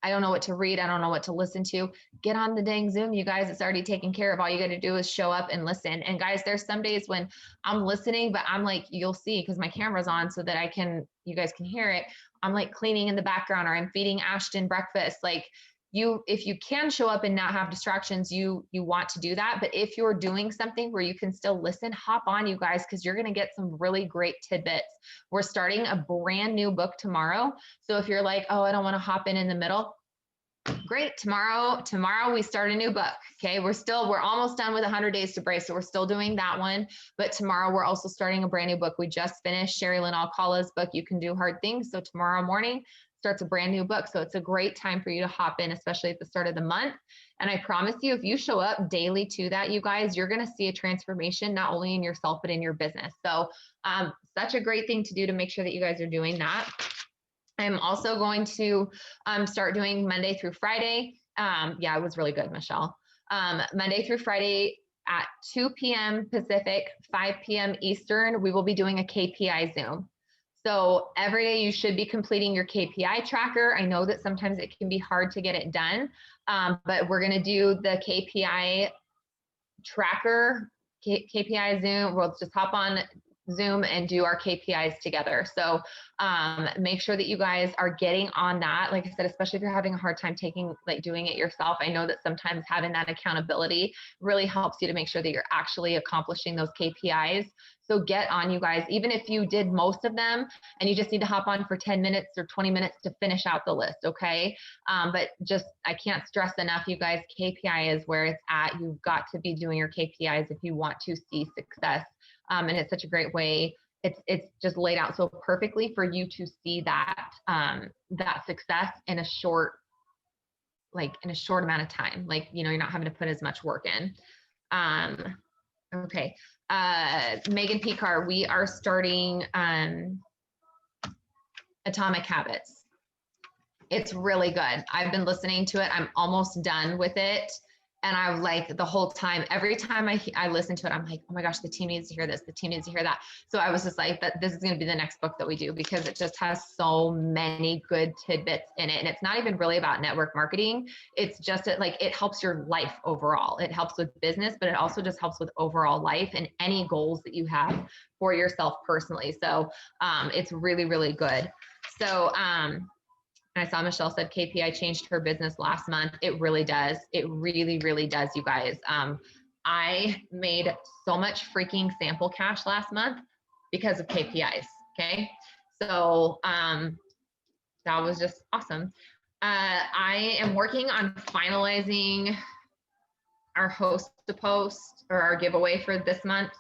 I don't know what to read. I don't know what to listen to. Get on the dang Zoom, you guys. It's already taken care of. All you got to do is show up and listen. And guys, there's some days when I'm listening, but I'm like, you'll see, because my camera's on so that you guys can hear it. I'm like cleaning in the background, or I'm feeding Ashton breakfast. Like, if you can show up and not have distractions, you want to do that. But if you're doing something where you can still listen, hop on, you guys, because you're going to get some really great tidbits. We're starting a brand new book tomorrow. So if you're like, oh, I don't want to hop in the middle, great. Tomorrow we start a new book. Okay. We're almost done with 100 Days to Brace. So we're still doing that one, but tomorrow we're also starting a brand new book. We just finished Sherry Lynn Alcala's book, You Can Do Hard Things. So tomorrow morning starts a brand new book. So it's a great time for you to hop in, especially at the start of the month. And I promise you, if you show up daily to that, you guys, you're going to see a transformation, not only in yourself, but in your business. So such a great thing to do to make sure that you guys are doing that. I'm also going to start doing Monday through Friday. Yeah, it was really good, Michelle. Monday through Friday at 2 p.m. Pacific, 5 p.m. Eastern, we will be doing a KPI Zoom. So every day you should be completing your KPI tracker. I know that sometimes it can be hard to get it done, but we're going to do the KPI tracker, KPI Zoom. We'll just hop on Zoom and do our KPIs together. So make sure that you guys are getting on that. Like I said, especially if you're having a hard time doing it yourself. I know that sometimes having that accountability really helps you to make sure that you're actually accomplishing those KPIs. So get on, you guys, even if you did most of them and you just need to hop on for 10 minutes or 20 minutes to finish out the list. Okay. But just, I can't stress enough, you guys, KPI is where it's at. You've got to be doing your KPIs if you want to see success. And it's such a great way. It's just laid out so perfectly for you to see that that success in a short amount of time. Like, you know, you're not having to put as much work in. Okay. Megan Picar, we are starting Atomic Habits. It's really good. I've been listening to it. I'm almost done with it. And I was like, the whole time, every time I listen to it, I'm like, oh my gosh, the team needs to hear this. The team needs to hear that. So I was just like, that this is going to be the next book that we do, because it just has so many good tidbits in it. And it's not even really about network marketing. It's just like, it helps your life overall. It helps with business, but it also just helps with overall life and any goals that you have for yourself personally. So it's really, really good. So, I saw Michelle said KPI changed her business last month. It really does. It really, really does, you guys. I made so much freaking sample cash last month because of KPIs. Okay. So that was just awesome. I am working on finalizing our host to post or our giveaway for this month.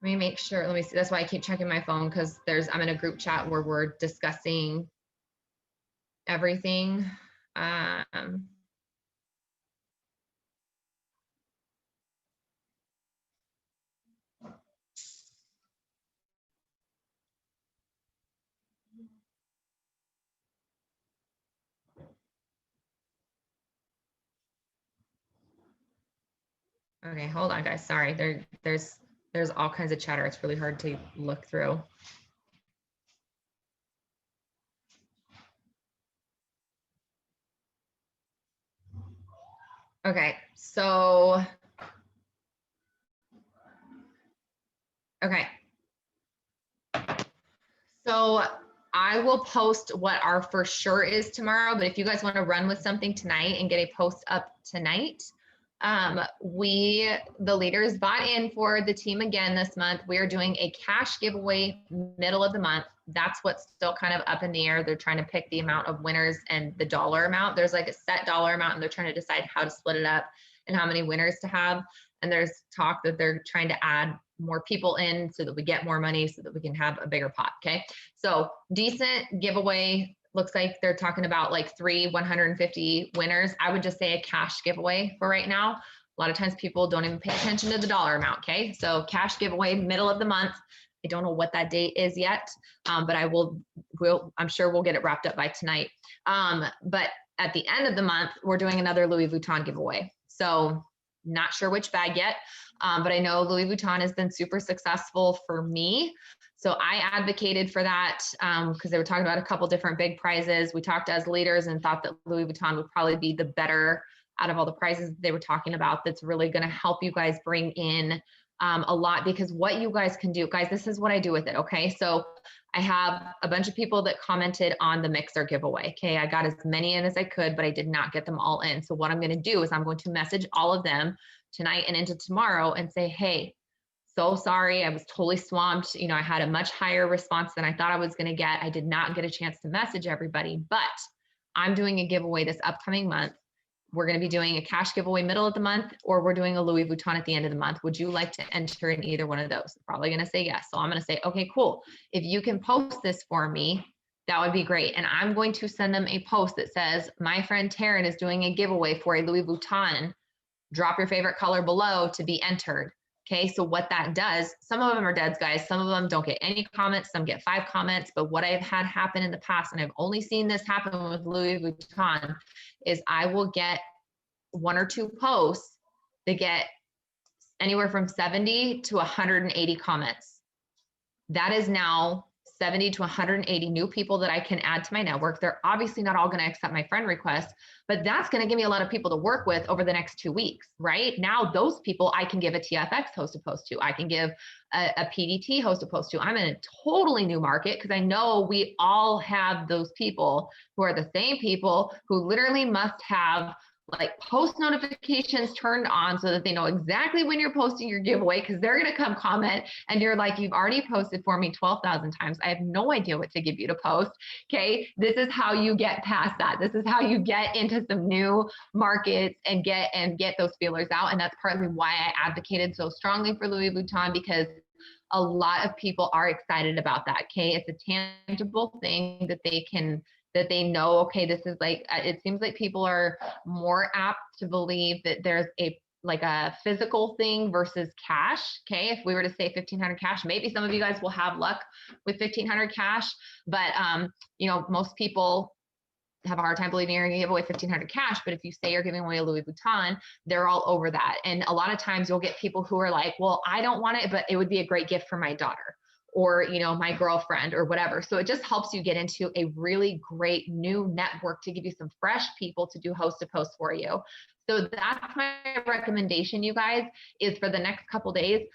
Let me make sure. Let me see. That's why I keep checking my phone, because I'm in a group chat where we're discussing everything. Okay, hold on, guys. Sorry, there's all kinds of chatter. It's really hard to look through. Okay, so so I will post what our for sure is tomorrow, but if you guys want to run with something tonight and get a post up tonight, the leaders bought in for the team again this month. We are doing a cash giveaway middle of the month. That's what's still kind of up in the air. They're trying to pick the amount of winners and the dollar amount. There's like a set dollar amount, and they're trying to decide how to split it up and how many winners to have. And there's talk that they're trying to add more people in so that we get more money so that we can have a bigger pot. Okay. So decent giveaway. Looks like they're talking about like 150 winners. I would just say a cash giveaway for right now. A lot of times people don't even pay attention to the dollar amount. Okay. So cash giveaway middle of the month. I don't know what that date is yet, but I'm sure we'll get it wrapped up by tonight. But at the end of the month, we're doing another Louis Vuitton giveaway. So not sure which bag yet, but I know Louis Vuitton has been super successful for me. So I advocated for that because they were talking about a couple different big prizes. We talked as leaders and thought that Louis Vuitton would probably be the better out of all the prizes they were talking about. That's really going to help you guys bring in a lot, because what you guys can do, guys, this is what I do with it. Okay. So I have a bunch of people that commented on the mixer giveaway. Okay. I got as many in as I could, but I did not get them all in. So what I'm going to do is I'm going to message all of them tonight and into tomorrow and say, hey, so sorry. I was totally swamped. You know, I had a much higher response than I thought I was going to get. I did not get a chance to message everybody, but I'm doing a giveaway this upcoming month. We're going to be doing a cash giveaway middle of the month, or we're doing a Louis Vuitton at the end of the month. Would you like to enter in either one of those? They're probably going to say yes. So I'm going to say, okay, cool. If you can post this for me, that would be great. And I'm going to send them a post that says, my friend Taryn is doing a giveaway for a Louis Vuitton. Drop your favorite color below to be entered. Okay, so what that does, some of them are deads, guys. Some of them don't get any comments. Some get 5 comments. But what I've had happen in the past, and I've only seen this happen with Louis Vuitton, is I will get 1 or 2 posts that get anywhere from 70 to 180 comments. That is now 70 to 180 new people that I can add to my network. They're obviously not all going to accept my friend request, but that's going to give me a lot of people to work with over the next 2 weeks, right? Now, those people I can give a TFX host a post to. I can give a PDT host a post to. I'm in a totally new market because I know we all have those people who are the same people who literally must have like post notifications turned on so that they know exactly when you're posting your giveaway, because they're going to come comment and you're like, you've already posted for me 12,000 times. I have no idea what to give you to post. Okay. This is how you get past that. This is how you get into some new markets and get those feelers out. And that's partly why I advocated so strongly for Louis Vuitton, because a lot of people are excited about that. Okay. It's a tangible thing that they know, okay, this is like, it seems like people are more apt to believe that there's a physical thing versus cash. Okay. If we were to say 1,500 cash, maybe some of you guys will have luck with 1,500 cash, but most people have a hard time believing you're going to give away 1,500 cash. But if you say you're giving away a Louis Vuitton, they're all over that. And a lot of times you'll get people who are like, well, I don't want it, but it would be a great gift for my daughter, or, my girlfriend, or whatever. So it just helps you get into a really great new network to give you some fresh people to do host to post for you. So that's my recommendation, you guys, is for the next couple days.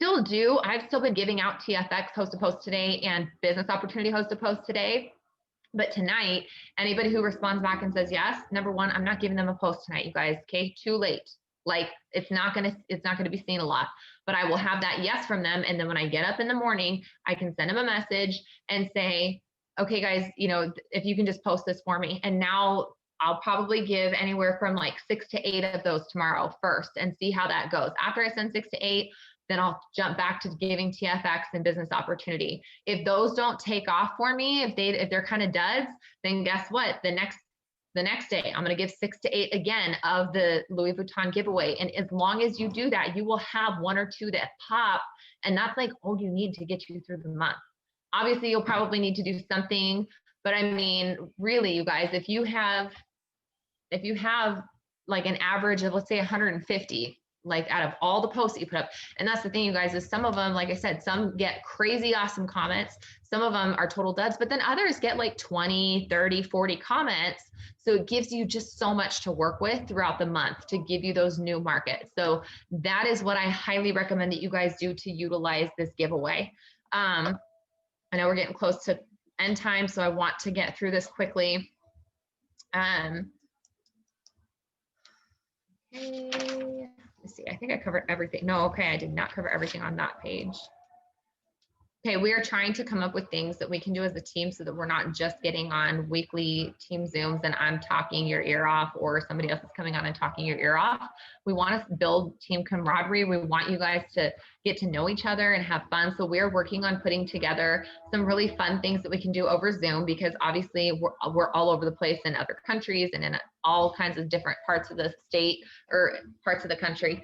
I've still been giving out TFX host to post today and business opportunity host to post today. But tonight, anybody who responds back and says yes, number one, I'm not giving them a post tonight, you guys. Okay, too late. Like it's not gonna be seen a lot, but I will have that yes from them. And then when I get up in the morning, I can send them a message and say, okay, guys, if you can just post this for me. And now I'll probably give anywhere from like 6 to 8 of those tomorrow first and see how that goes. After I send 6 to 8, then I'll jump back to giving TFX and business opportunity. If those don't take off for me, if they're kind of duds, then guess what? The next day, I'm going to give 6 to 8 again of the Louis Vuitton giveaway. And as long as you do that, you will have 1 or 2 that pop. And that's like all you need to get you through the month. Obviously, you'll probably need to do something. But I mean, really, you guys, if you have like an average of, let's say 150, like out of all the posts that you put up. And that's the thing, you guys, is some of them, like I said, some get crazy awesome comments. Some of them are total duds, but then others get like 20, 30, 40 comments. So it gives you just so much to work with throughout the month to give you those new markets. So that is what I highly recommend that you guys do to utilize this giveaway. I know we're getting close to end time, so I want to get through this quickly. Okay. Let's see, I think I covered everything. No, okay, I did not cover everything on that page. Okay, we are trying to come up with things that we can do as a team so that we're not just getting on weekly team Zooms and I'm talking your ear off, or somebody else is coming on and talking your ear off. We want to build team camaraderie. We want you guys to get to know each other and have fun. So we're working on putting together some really fun things that we can do over Zoom, because obviously we're all over the place in other countries and in all kinds of different parts of the state or parts of the country,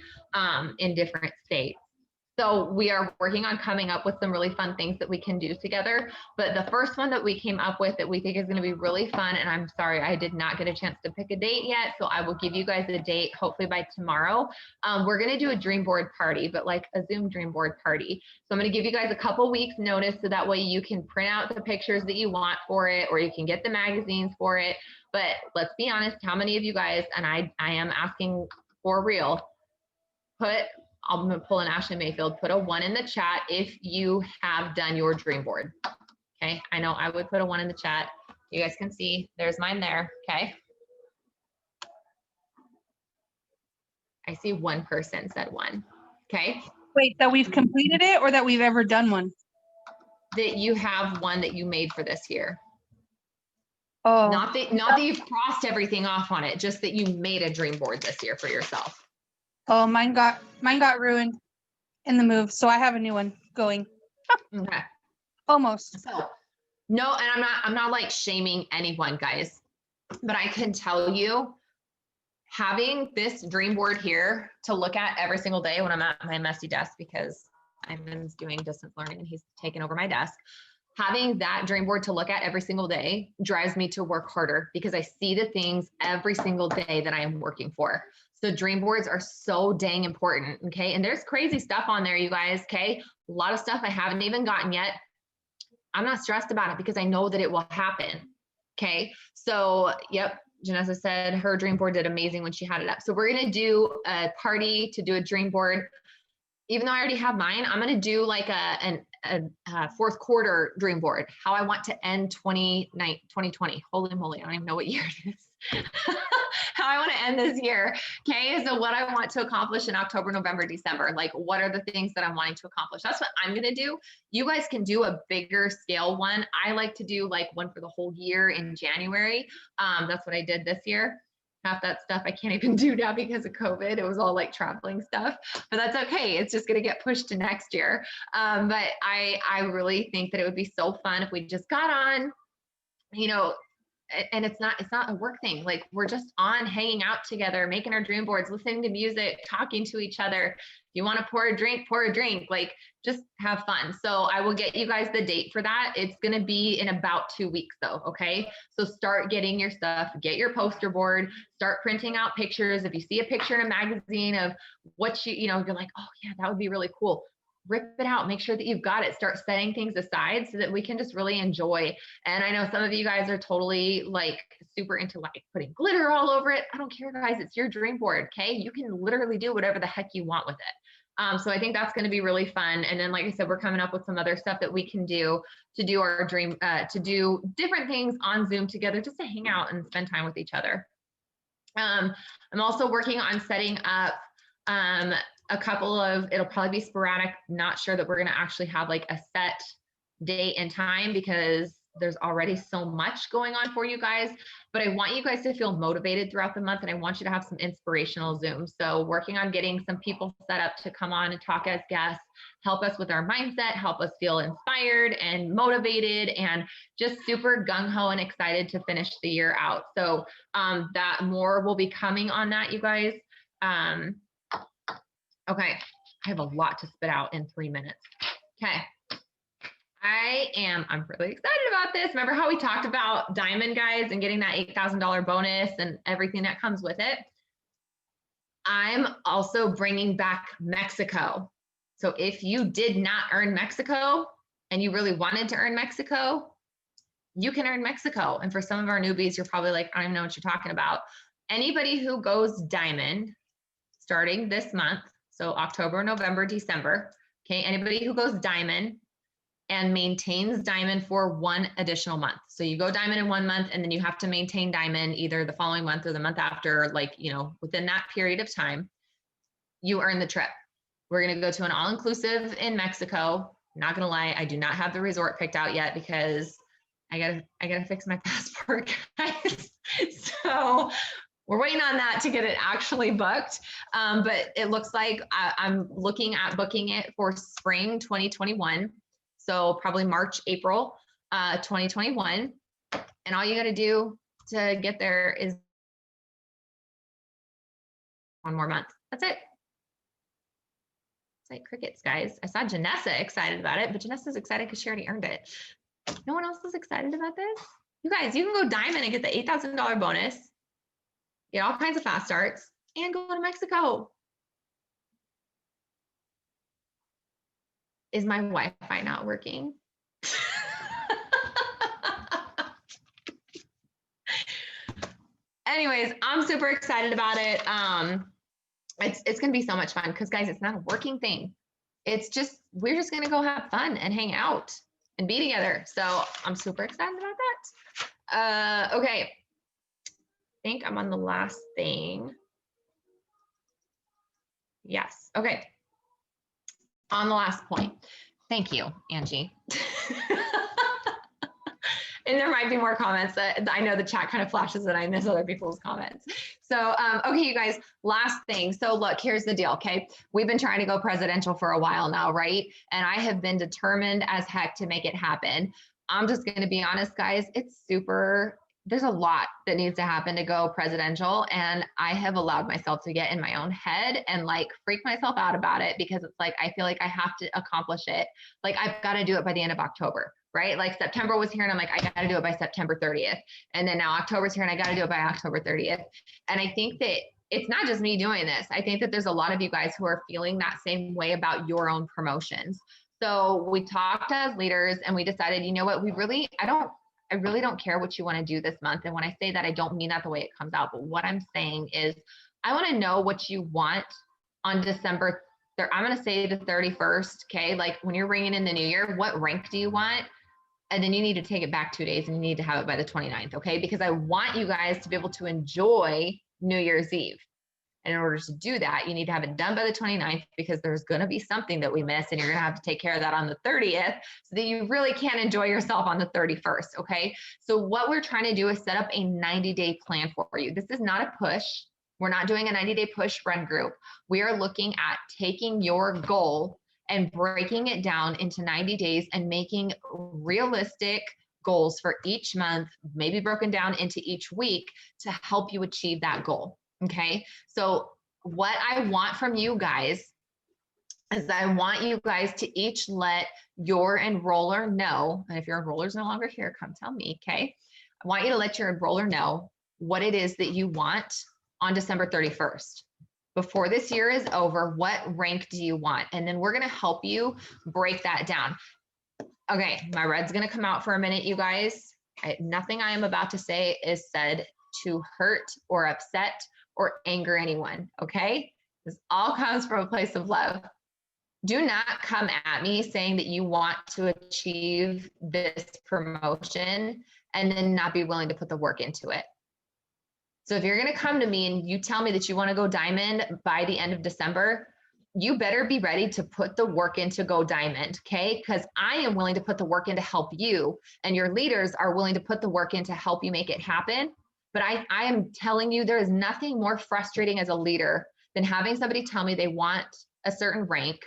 in different states. So we are working on coming up with some really fun things that we can do together. But the first one that we came up with that we think is going to be really fun, and I'm sorry, I did not get a chance to pick a date yet, so I will give you guys a date hopefully by tomorrow. We're going to do a dream board party, but like a Zoom dream board party. So I'm going to give you guys a couple weeks notice so that way you can print out the pictures that you want for it, or you can get the magazines for it. But let's be honest, how many of you guys, and I am asking for real, I'm going to pull an Ashley Mayfield, put a 1 in the chat if you have done your dream board. Okay. I know I would put a 1 in the chat. You guys can see there's mine there. Okay. I see one person said 1. Okay. Wait, that we've completed it or that we've ever done one? That you have one that you made for this year. Oh. Not that you've crossed everything off on it, just that you made a dream board this year for yourself. Oh, mine got ruined in the move, so I have a new one going. Okay. Almost. So, no, and I'm not like shaming anyone, guys, but I can tell you, having this dream board here to look at every single day when I'm at my messy desk, because I've been doing distance learning and he's taken over my desk. Having that dream board to look at every single day drives me to work harder, because I see the things every single day that I am working for. So dream boards are so dang important. Okay. And there's crazy stuff on there, you guys. Okay. A lot of stuff I haven't even gotten yet. I'm not stressed about it because I know that it will happen. Okay. So, yep. Janessa said her dream board did amazing when she had it up. So we're going to do a party to do a dream board. Even though I already have mine, I'm going to do like a fourth quarter dream board, how I want to end 2020. Holy moly, I don't even know what year it is. How I want to end this year. Okay. So what I want to accomplish in October, November, December, like what are the things that I'm wanting to accomplish? That's what I'm going to do. You guys can do a bigger scale one. I like to do like one for the whole year in January. That's what I did this year. Half that stuff I can't even do now because of COVID. It was all like traveling stuff, but that's okay. It's just going to get pushed to next year. But I really think that it would be so fun if we just got on, you know, and it's not a work thing. Like we're just on hanging out together, making our dream boards, listening to music, talking to each other. If you want to pour a drink, like just have fun. So I will get you guys the date for that. It's going to be in about 2 weeks though. Okay. So start getting your stuff, get your poster board, start printing out pictures. If you see a picture in a magazine of what you're like, oh yeah, that would be really cool. Rip it out, make sure that you've got it, start setting things aside so that we can just really enjoy. And I know some of you guys are totally like super into like putting glitter all over it. I don't care, guys, it's your dream board. Okay. You can literally do whatever the heck you want with it. So I think that's going to be really fun. And then, like I said, we're coming up with some other stuff that we can do to do our dream, to do different things on Zoom together, just to hang out and spend time with each other. I'm also working on setting up, a couple of, it'll probably be sporadic, not sure that we're going to actually have like a set date and time because there's already so much going on for you guys, but I want you guys to feel motivated throughout the month and I want you to have some inspirational Zooms. So working on getting some people set up to come on and talk as guests, help us with our mindset, help us feel inspired and motivated and just super gung-ho and excited to finish the year out. So that more will be coming on that, you guys. Okay, I have a lot to spit out in 3 minutes. Okay, I'm really excited about this. Remember how we talked about Diamond, guys, and getting that $8,000 bonus and everything that comes with it? I'm also bringing back Mexico. So if you did not earn Mexico and you really wanted to earn Mexico, you can earn Mexico. And for some of our newbies, you're probably like, I don't even know what you're talking about. Anybody who goes Diamond starting this month, so October, November, December, okay, anybody who goes Diamond and maintains Diamond for 1 additional month. So you go Diamond in 1 month and then you have to maintain Diamond either the following month or the month after, like, within that period of time, you earn the trip. We're going to go to an all-inclusive in Mexico. Not going to lie, I do not have the resort picked out yet because I gotta fix my passport, guys. So we're waiting on that to get it actually booked. But it looks like I'm looking at booking it for spring 2021. So probably March, April 2021. And all you got to do to get there is 1 more month. That's it. It's like crickets, guys. I saw Janessa excited about it, but Janessa's excited because she already earned it. No one else is excited about this? You guys, you can go Diamond and get the $8,000 bonus, get all kinds of fast starts, and go to Mexico. Is my Wi-Fi not working? Anyways, I'm super excited about it. It's gonna be so much fun because, guys, it's not a working thing. It's just, we're just gonna go have fun and hang out and be together. So I'm super excited about that. Okay, I think I'm on the last thing. Yes, okay. On the last point. Thank you, Angie. And there might be more comments that I know the chat kind of flashes and I miss other people's comments. So, okay, you guys, last thing. So look, here's the deal, okay? We've been trying to go presidential for a while now, right? And I have been determined as heck to make it happen. I'm just going to be honest, guys, there's a lot that needs to happen to go presidential. And I have allowed myself to get in my own head and like freak myself out about it because it's like, I feel like I have to accomplish it. Like I've got to do it by the end of October, right? Like September was here and I'm like, I got to do it by September 30th. And then now October's here and I got to do it by October 30th. And I think that it's not just me doing this. I think that there's a lot of you guys who are feeling that same way about your own promotions. So we talked as leaders and we decided, you know what, I really don't care what you want to do this month. And when I say that, I don't mean that the way it comes out, but what I'm saying is I want to know what you want on December. I'm going to say the 31st. Okay. Like when you're ringing in the new year, what rank do you want? And then you need to take it back 2 days and you need to have it by the 29th. Okay. Because I want you guys to be able to enjoy New Year's Eve. And in order to do that, you need to have it done by the 29th because there's going to be something that we miss and you're going to have to take care of that on the 30th so that you really can enjoy yourself on the 31st. Okay. So what we're trying to do is set up a 90-day plan for you. This is not a push. We're not doing a 90-day push run group. We are looking at taking your goal and breaking it down into 90 days and making realistic goals for each month, maybe broken down into each week to help you achieve that goal. Okay. So what I want from you guys is I want you guys to each let your enroller know, and if your enroller is no longer here, come tell me. Okay. I want you to let your enroller know what it is that you want on December 31st. Before this year is over, what rank do you want? And then we're going to help you break that down. Okay. My red's going to come out for a minute, you guys. Nothing I am about to say is said to hurt or upset or anger anyone, okay? This all comes from a place of love. Do not come at me saying that you want to achieve this promotion and then not be willing to put the work into it. So if you're gonna come to me and you tell me that you wanna go diamond by the end of December, you better be ready to put the work in to go diamond, okay? Because I am willing to put the work in to help you, and your leaders are willing to put the work in to help you make it happen. But I am telling you, there is nothing more frustrating as a leader than having somebody tell me they want a certain rank.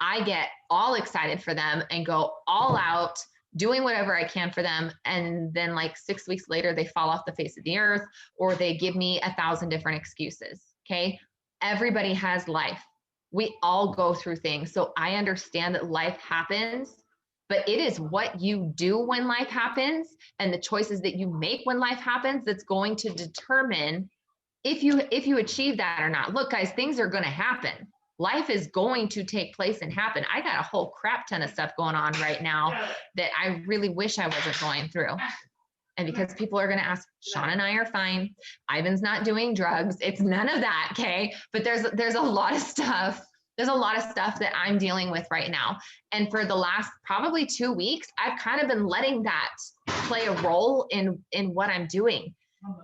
I get all excited for them and go all out doing whatever I can for them. And then like 6 weeks later, they fall off the face of the earth, or they give me 1,000 different excuses, okay? Everybody has life. We all go through things. So I understand that life happens, but it is what you do when life happens and the choices that you make when life happens that's going to determine if you achieve that or not. Look, guys, things are going to happen. Life is going to take place and happen. I got a whole crap ton of stuff going on right now that I really wish I wasn't going through. And because people are going to ask, Sean and I are fine. Ivan's not doing drugs. It's none of that. Okay. But there's a lot of stuff. There's a lot of stuff that I'm dealing with right now. And for the last probably 2 weeks, I've kind of been letting that play a role in what I'm doing.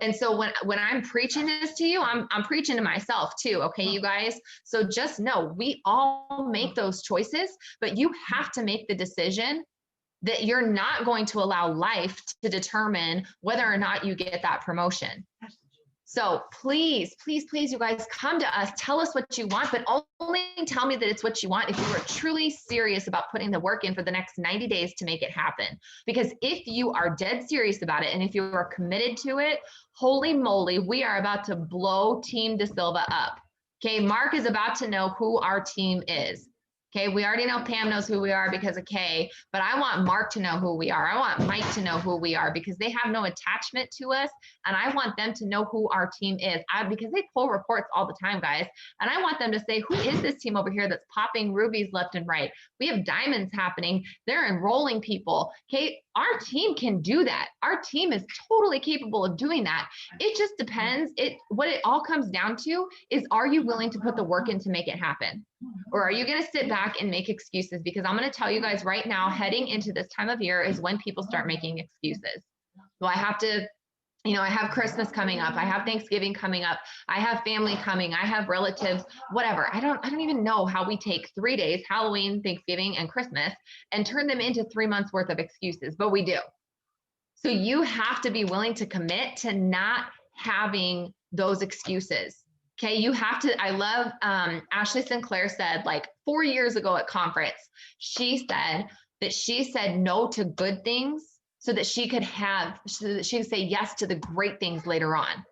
And so when I'm preaching this to you, I'm preaching to myself too. Okay, you guys. So just know we all make those choices, but you have to make the decision that you're not going to allow life to determine whether or not you get that promotion. So please, please, please, you guys, come to us, tell us what you want, but only tell me that it's what you want if you are truly serious about putting the work in for the next 90 days to make it happen. Because if you are dead serious about it and if you are committed to it, holy moly, we are about to blow Team De Silva up. Okay, Mark is about to know who our team is. Okay, we already know Pam knows who we are because of Kay, but I want Mark to know who we are. I want Mike to know who we are because they have no attachment to us, and I want them to know who our team is because they pull reports all the time, guys, and I want them to say, who is this team over here that's popping rubies left and right? We have diamonds happening. They're enrolling people. Okay, our team can do that. Our team is totally capable of doing that. It just depends. What it all comes down to is, are you willing to put the work in to make it happen? Or are you going to sit back and make excuses? Because I'm going to tell you guys right now, heading into this time of year is when people start making excuses. So I have to, I have Christmas coming up. I have Thanksgiving coming up. I have family coming. I have relatives, whatever. I don't even know how we take 3 days, Halloween, Thanksgiving, and Christmas, and turn them into 3 months worth of excuses, but we do. So you have to be willing to commit to not having those excuses. Okay, you have to. I love Ashley Sinclair said like 4 years ago at conference, she said that she said no to good things so that she could say yes to the great things later on.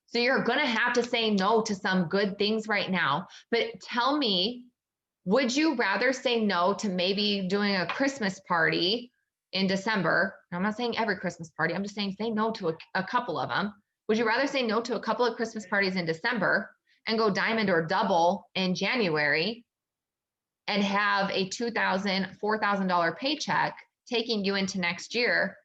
So you're going to have to say no to some good things right now. But tell me, would you rather say no to maybe doing a Christmas party in December? I'm not saying every Christmas party. I'm just saying say no to a couple of them. Would you rather say no to a couple of Christmas parties in December and go diamond or double in January and have a $2,000, $4,000 paycheck taking you into next year?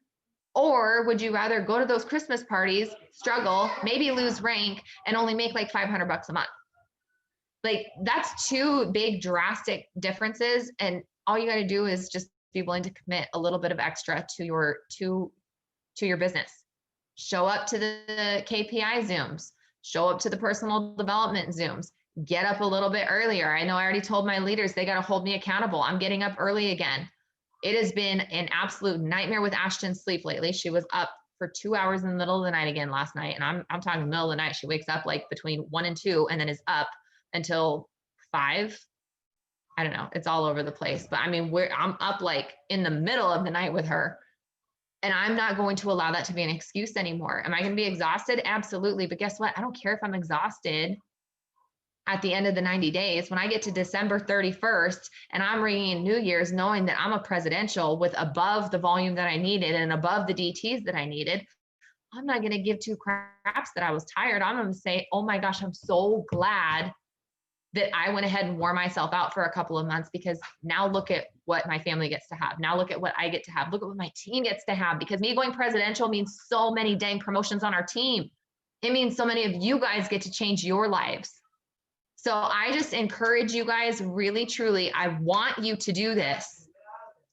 Or would you rather go to those Christmas parties, struggle, maybe lose rank, and only make like $500 a month? Like, that's two big drastic differences. And all you got to do is just be willing to commit a little bit of extra to your business. Show up to the KPI Zooms, show up to the personal development Zooms, get up a little bit earlier. I know I already told my leaders they got to hold me accountable. I'm getting up early again. It has been an absolute nightmare with Ashton's sleep lately. She was up for 2 hours in the middle of the night again last night. And I'm talking middle of the night. She wakes up like between 1 and 2 and then is up until 5. I don't know. It's all over the place. But I mean, I'm up like in the middle of the night with her. And I'm not going to allow that to be an excuse anymore. Am I going to be exhausted? Absolutely. But guess what? I don't care if I'm exhausted at the end of the 90 days. When I get to December 31st and I'm ringing in New Year's, knowing that I'm a presidential with above the volume that I needed and above the DTs that I needed, I'm not going to give two craps that I was tired. I'm going to say, oh my gosh, I'm so glad that I went ahead and wore myself out for a couple of months, because now look at what my family gets to have. Now look at what I get to have. Look at what my team gets to have, because me going presidential means so many dang promotions on our team. It means so many of you guys get to change your lives. So I just encourage you guys, really, truly, I want you to do this,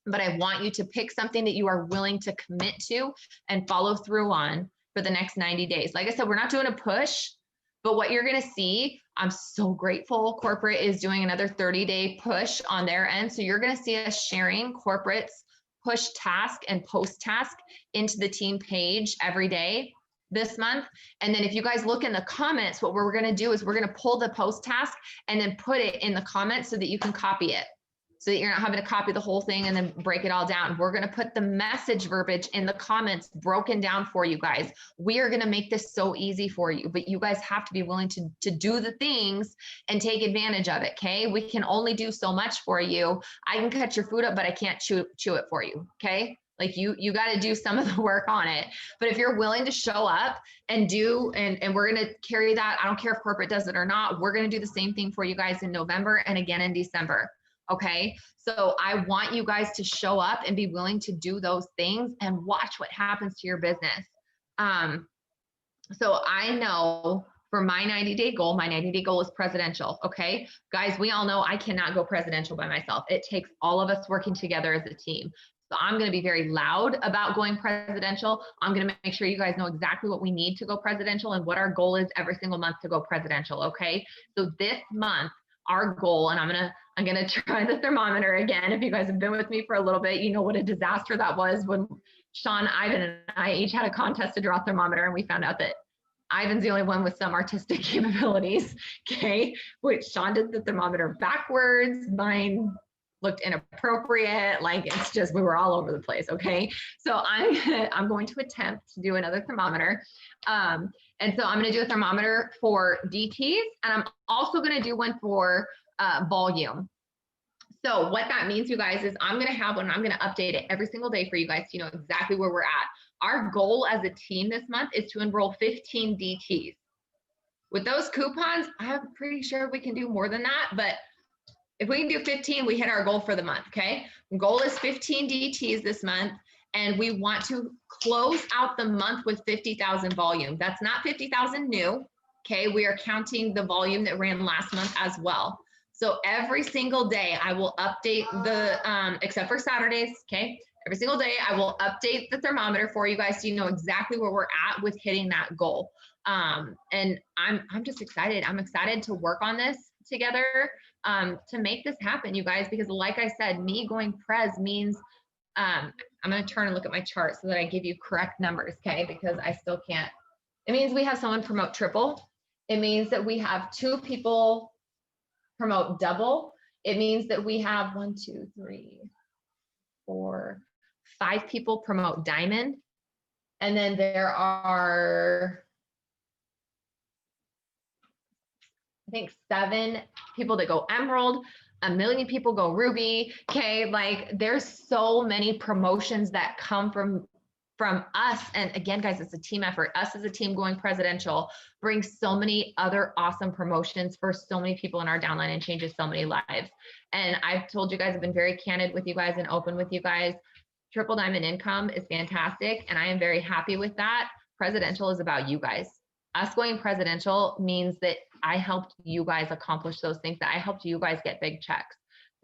but I want you to pick something that you are willing to commit to and follow through on for the next 90 days. Like I said, we're not doing a push, but what you're going to see, I'm so grateful corporate is doing another 30-day push on their end. So you're going to see us sharing corporate's push task and post task into the team page every day this month. And then if you guys look in the comments, what we're going to do is we're going to pull the post task and then put it in the comments so that you can copy it, so that you're not having to copy the whole thing and then break it all down. We're going to put the message verbiage in the comments broken down for you guys. We are going to make this so easy for you, but you guys have to be willing to do the things and take advantage of it. Okay. We can only do so much for you. I can cut your food up, but I can't chew it for you. Okay. Like you got to do some of the work on it. But if you're willing to show up and do, and we're going to carry that, I don't care if corporate does it or not, we're going to do the same thing for you guys in November and again in December. Okay. So I want you guys to show up and be willing to do those things and watch what happens to your business. So I know for my 90-day goal, my 90-day goal is presidential. Okay. Guys, we all know I cannot go presidential by myself. It takes all of us working together as a team. So I'm going to be very loud about going presidential. I'm going to make sure you guys know exactly what we need to go presidential and what our goal is every single month to go presidential. Okay. So this month, our goal, and I'm gonna try the thermometer again. If you guys have been with me for a little bit, you know what a disaster that was when Sean, Ivan, and I each had a contest to draw a thermometer, and we found out that Ivan's the only one with some artistic capabilities. Okay, which Sean did the thermometer backwards. Mine looked inappropriate. Like, it's just, we were all over the place. Okay, so I'm going to attempt to do another thermometer. And so I'm going to do a thermometer for DTs, and I'm also going to do one for volume. So what that means, you guys, is I'm going to have one. I'm going to update it every single day for you guys to know exactly where we're at. Our goal as a team this month is to enroll 15 DTs. With those coupons, I'm pretty sure we can do more than that, but if we can do 15, we hit our goal for the month. Okay. The goal is 15 DTs this month. And we want to close out the month with 50,000 volume. That's not 50,000 new. Okay. We are counting the volume that ran last month as well. So every single day I will update the, except for Saturdays. Okay. Every single day I will update the thermometer for you guys so you know exactly where we're at with hitting that goal. And I'm just excited. I'm excited to work on this together, to make this happen, you guys, because like I said, me going pres means, I'm going to turn and look at my chart so that I give you correct numbers. Okay. Because I still can't, it means we have someone promote triple. It means that we have 2 people promote double. It means that we have 1, 2, 3, 4, 5 people promote diamond. And then there are, I think 7 people that go emerald, 1 million people go ruby. Okay. Like, there's so many promotions that come from from us, and again, guys, it's a team effort. Us as a team going presidential brings so many other awesome promotions for so many people in our downline and changes so many lives. And I've told you guys, I've been very candid with you guys and open with you guys. Triple Diamond Income is fantastic, and I am very happy with that. Presidential is about you guys. Us going presidential means that I helped you guys accomplish those things, that I helped you guys get big checks.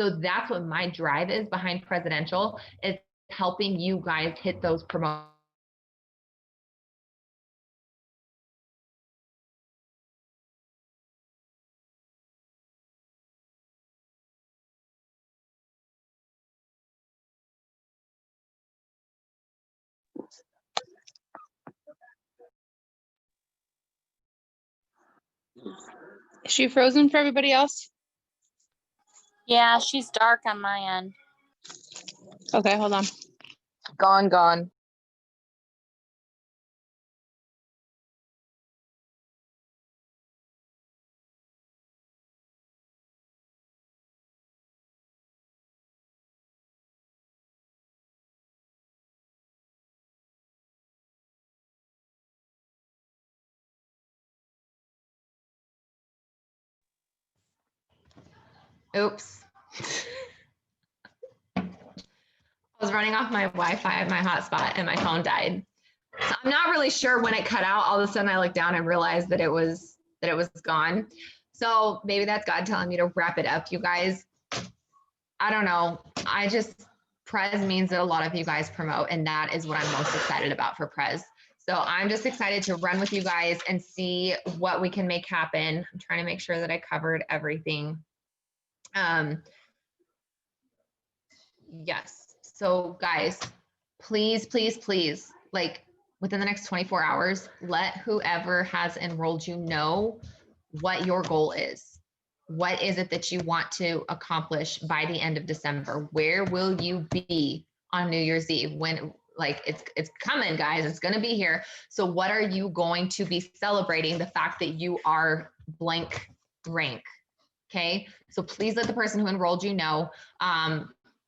So that's what my drive is behind presidential, is helping you guys hit those promotions. Is she frozen for everybody else? Yeah, she's dark on my end. Okay, hold on. Gone. Oops. I was running off my Wi-Fi at my hotspot and my phone died. So I'm not really sure when it cut out. All of a sudden I looked down and realized that it was gone. So maybe that's God telling me to wrap it up, you guys. I don't know. Prez means that a lot of you guys promote, and that is what I'm most excited about for Prez. So I'm just excited to run with you guys and see what we can make happen. I'm trying to make sure that I covered everything. Yes. So guys, please, like within the next 24 hours, let whoever has enrolled you know what your goal is. What is it that you want to accomplish by the end of December? Where will you be on New Year's Eve when, like, it's coming, guys, it's going to be here. So what are you going to be celebrating? The fact that you are blank rank. Okay. So please let the person who enrolled you know.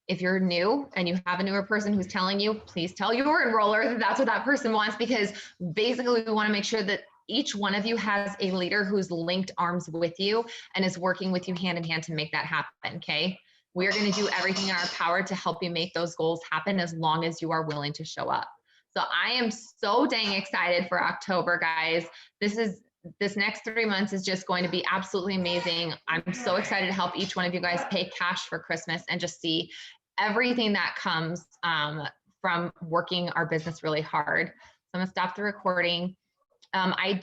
If you're new and you have a newer person who's telling you, please tell your enroller that that's what that person wants, because basically we want to make sure that each one of you has a leader who's linked arms with you and is working with you hand in hand to make that happen. Okay. We're going to do everything in our power to help you make those goals happen, as long as you are willing to show up. So I am so dang excited for October, guys. This next 3 months is just going to be absolutely amazing. I'm so excited to help each one of you guys pay cash for Christmas and just see everything that comes from working our business really hard. So I'm gonna stop the recording. I did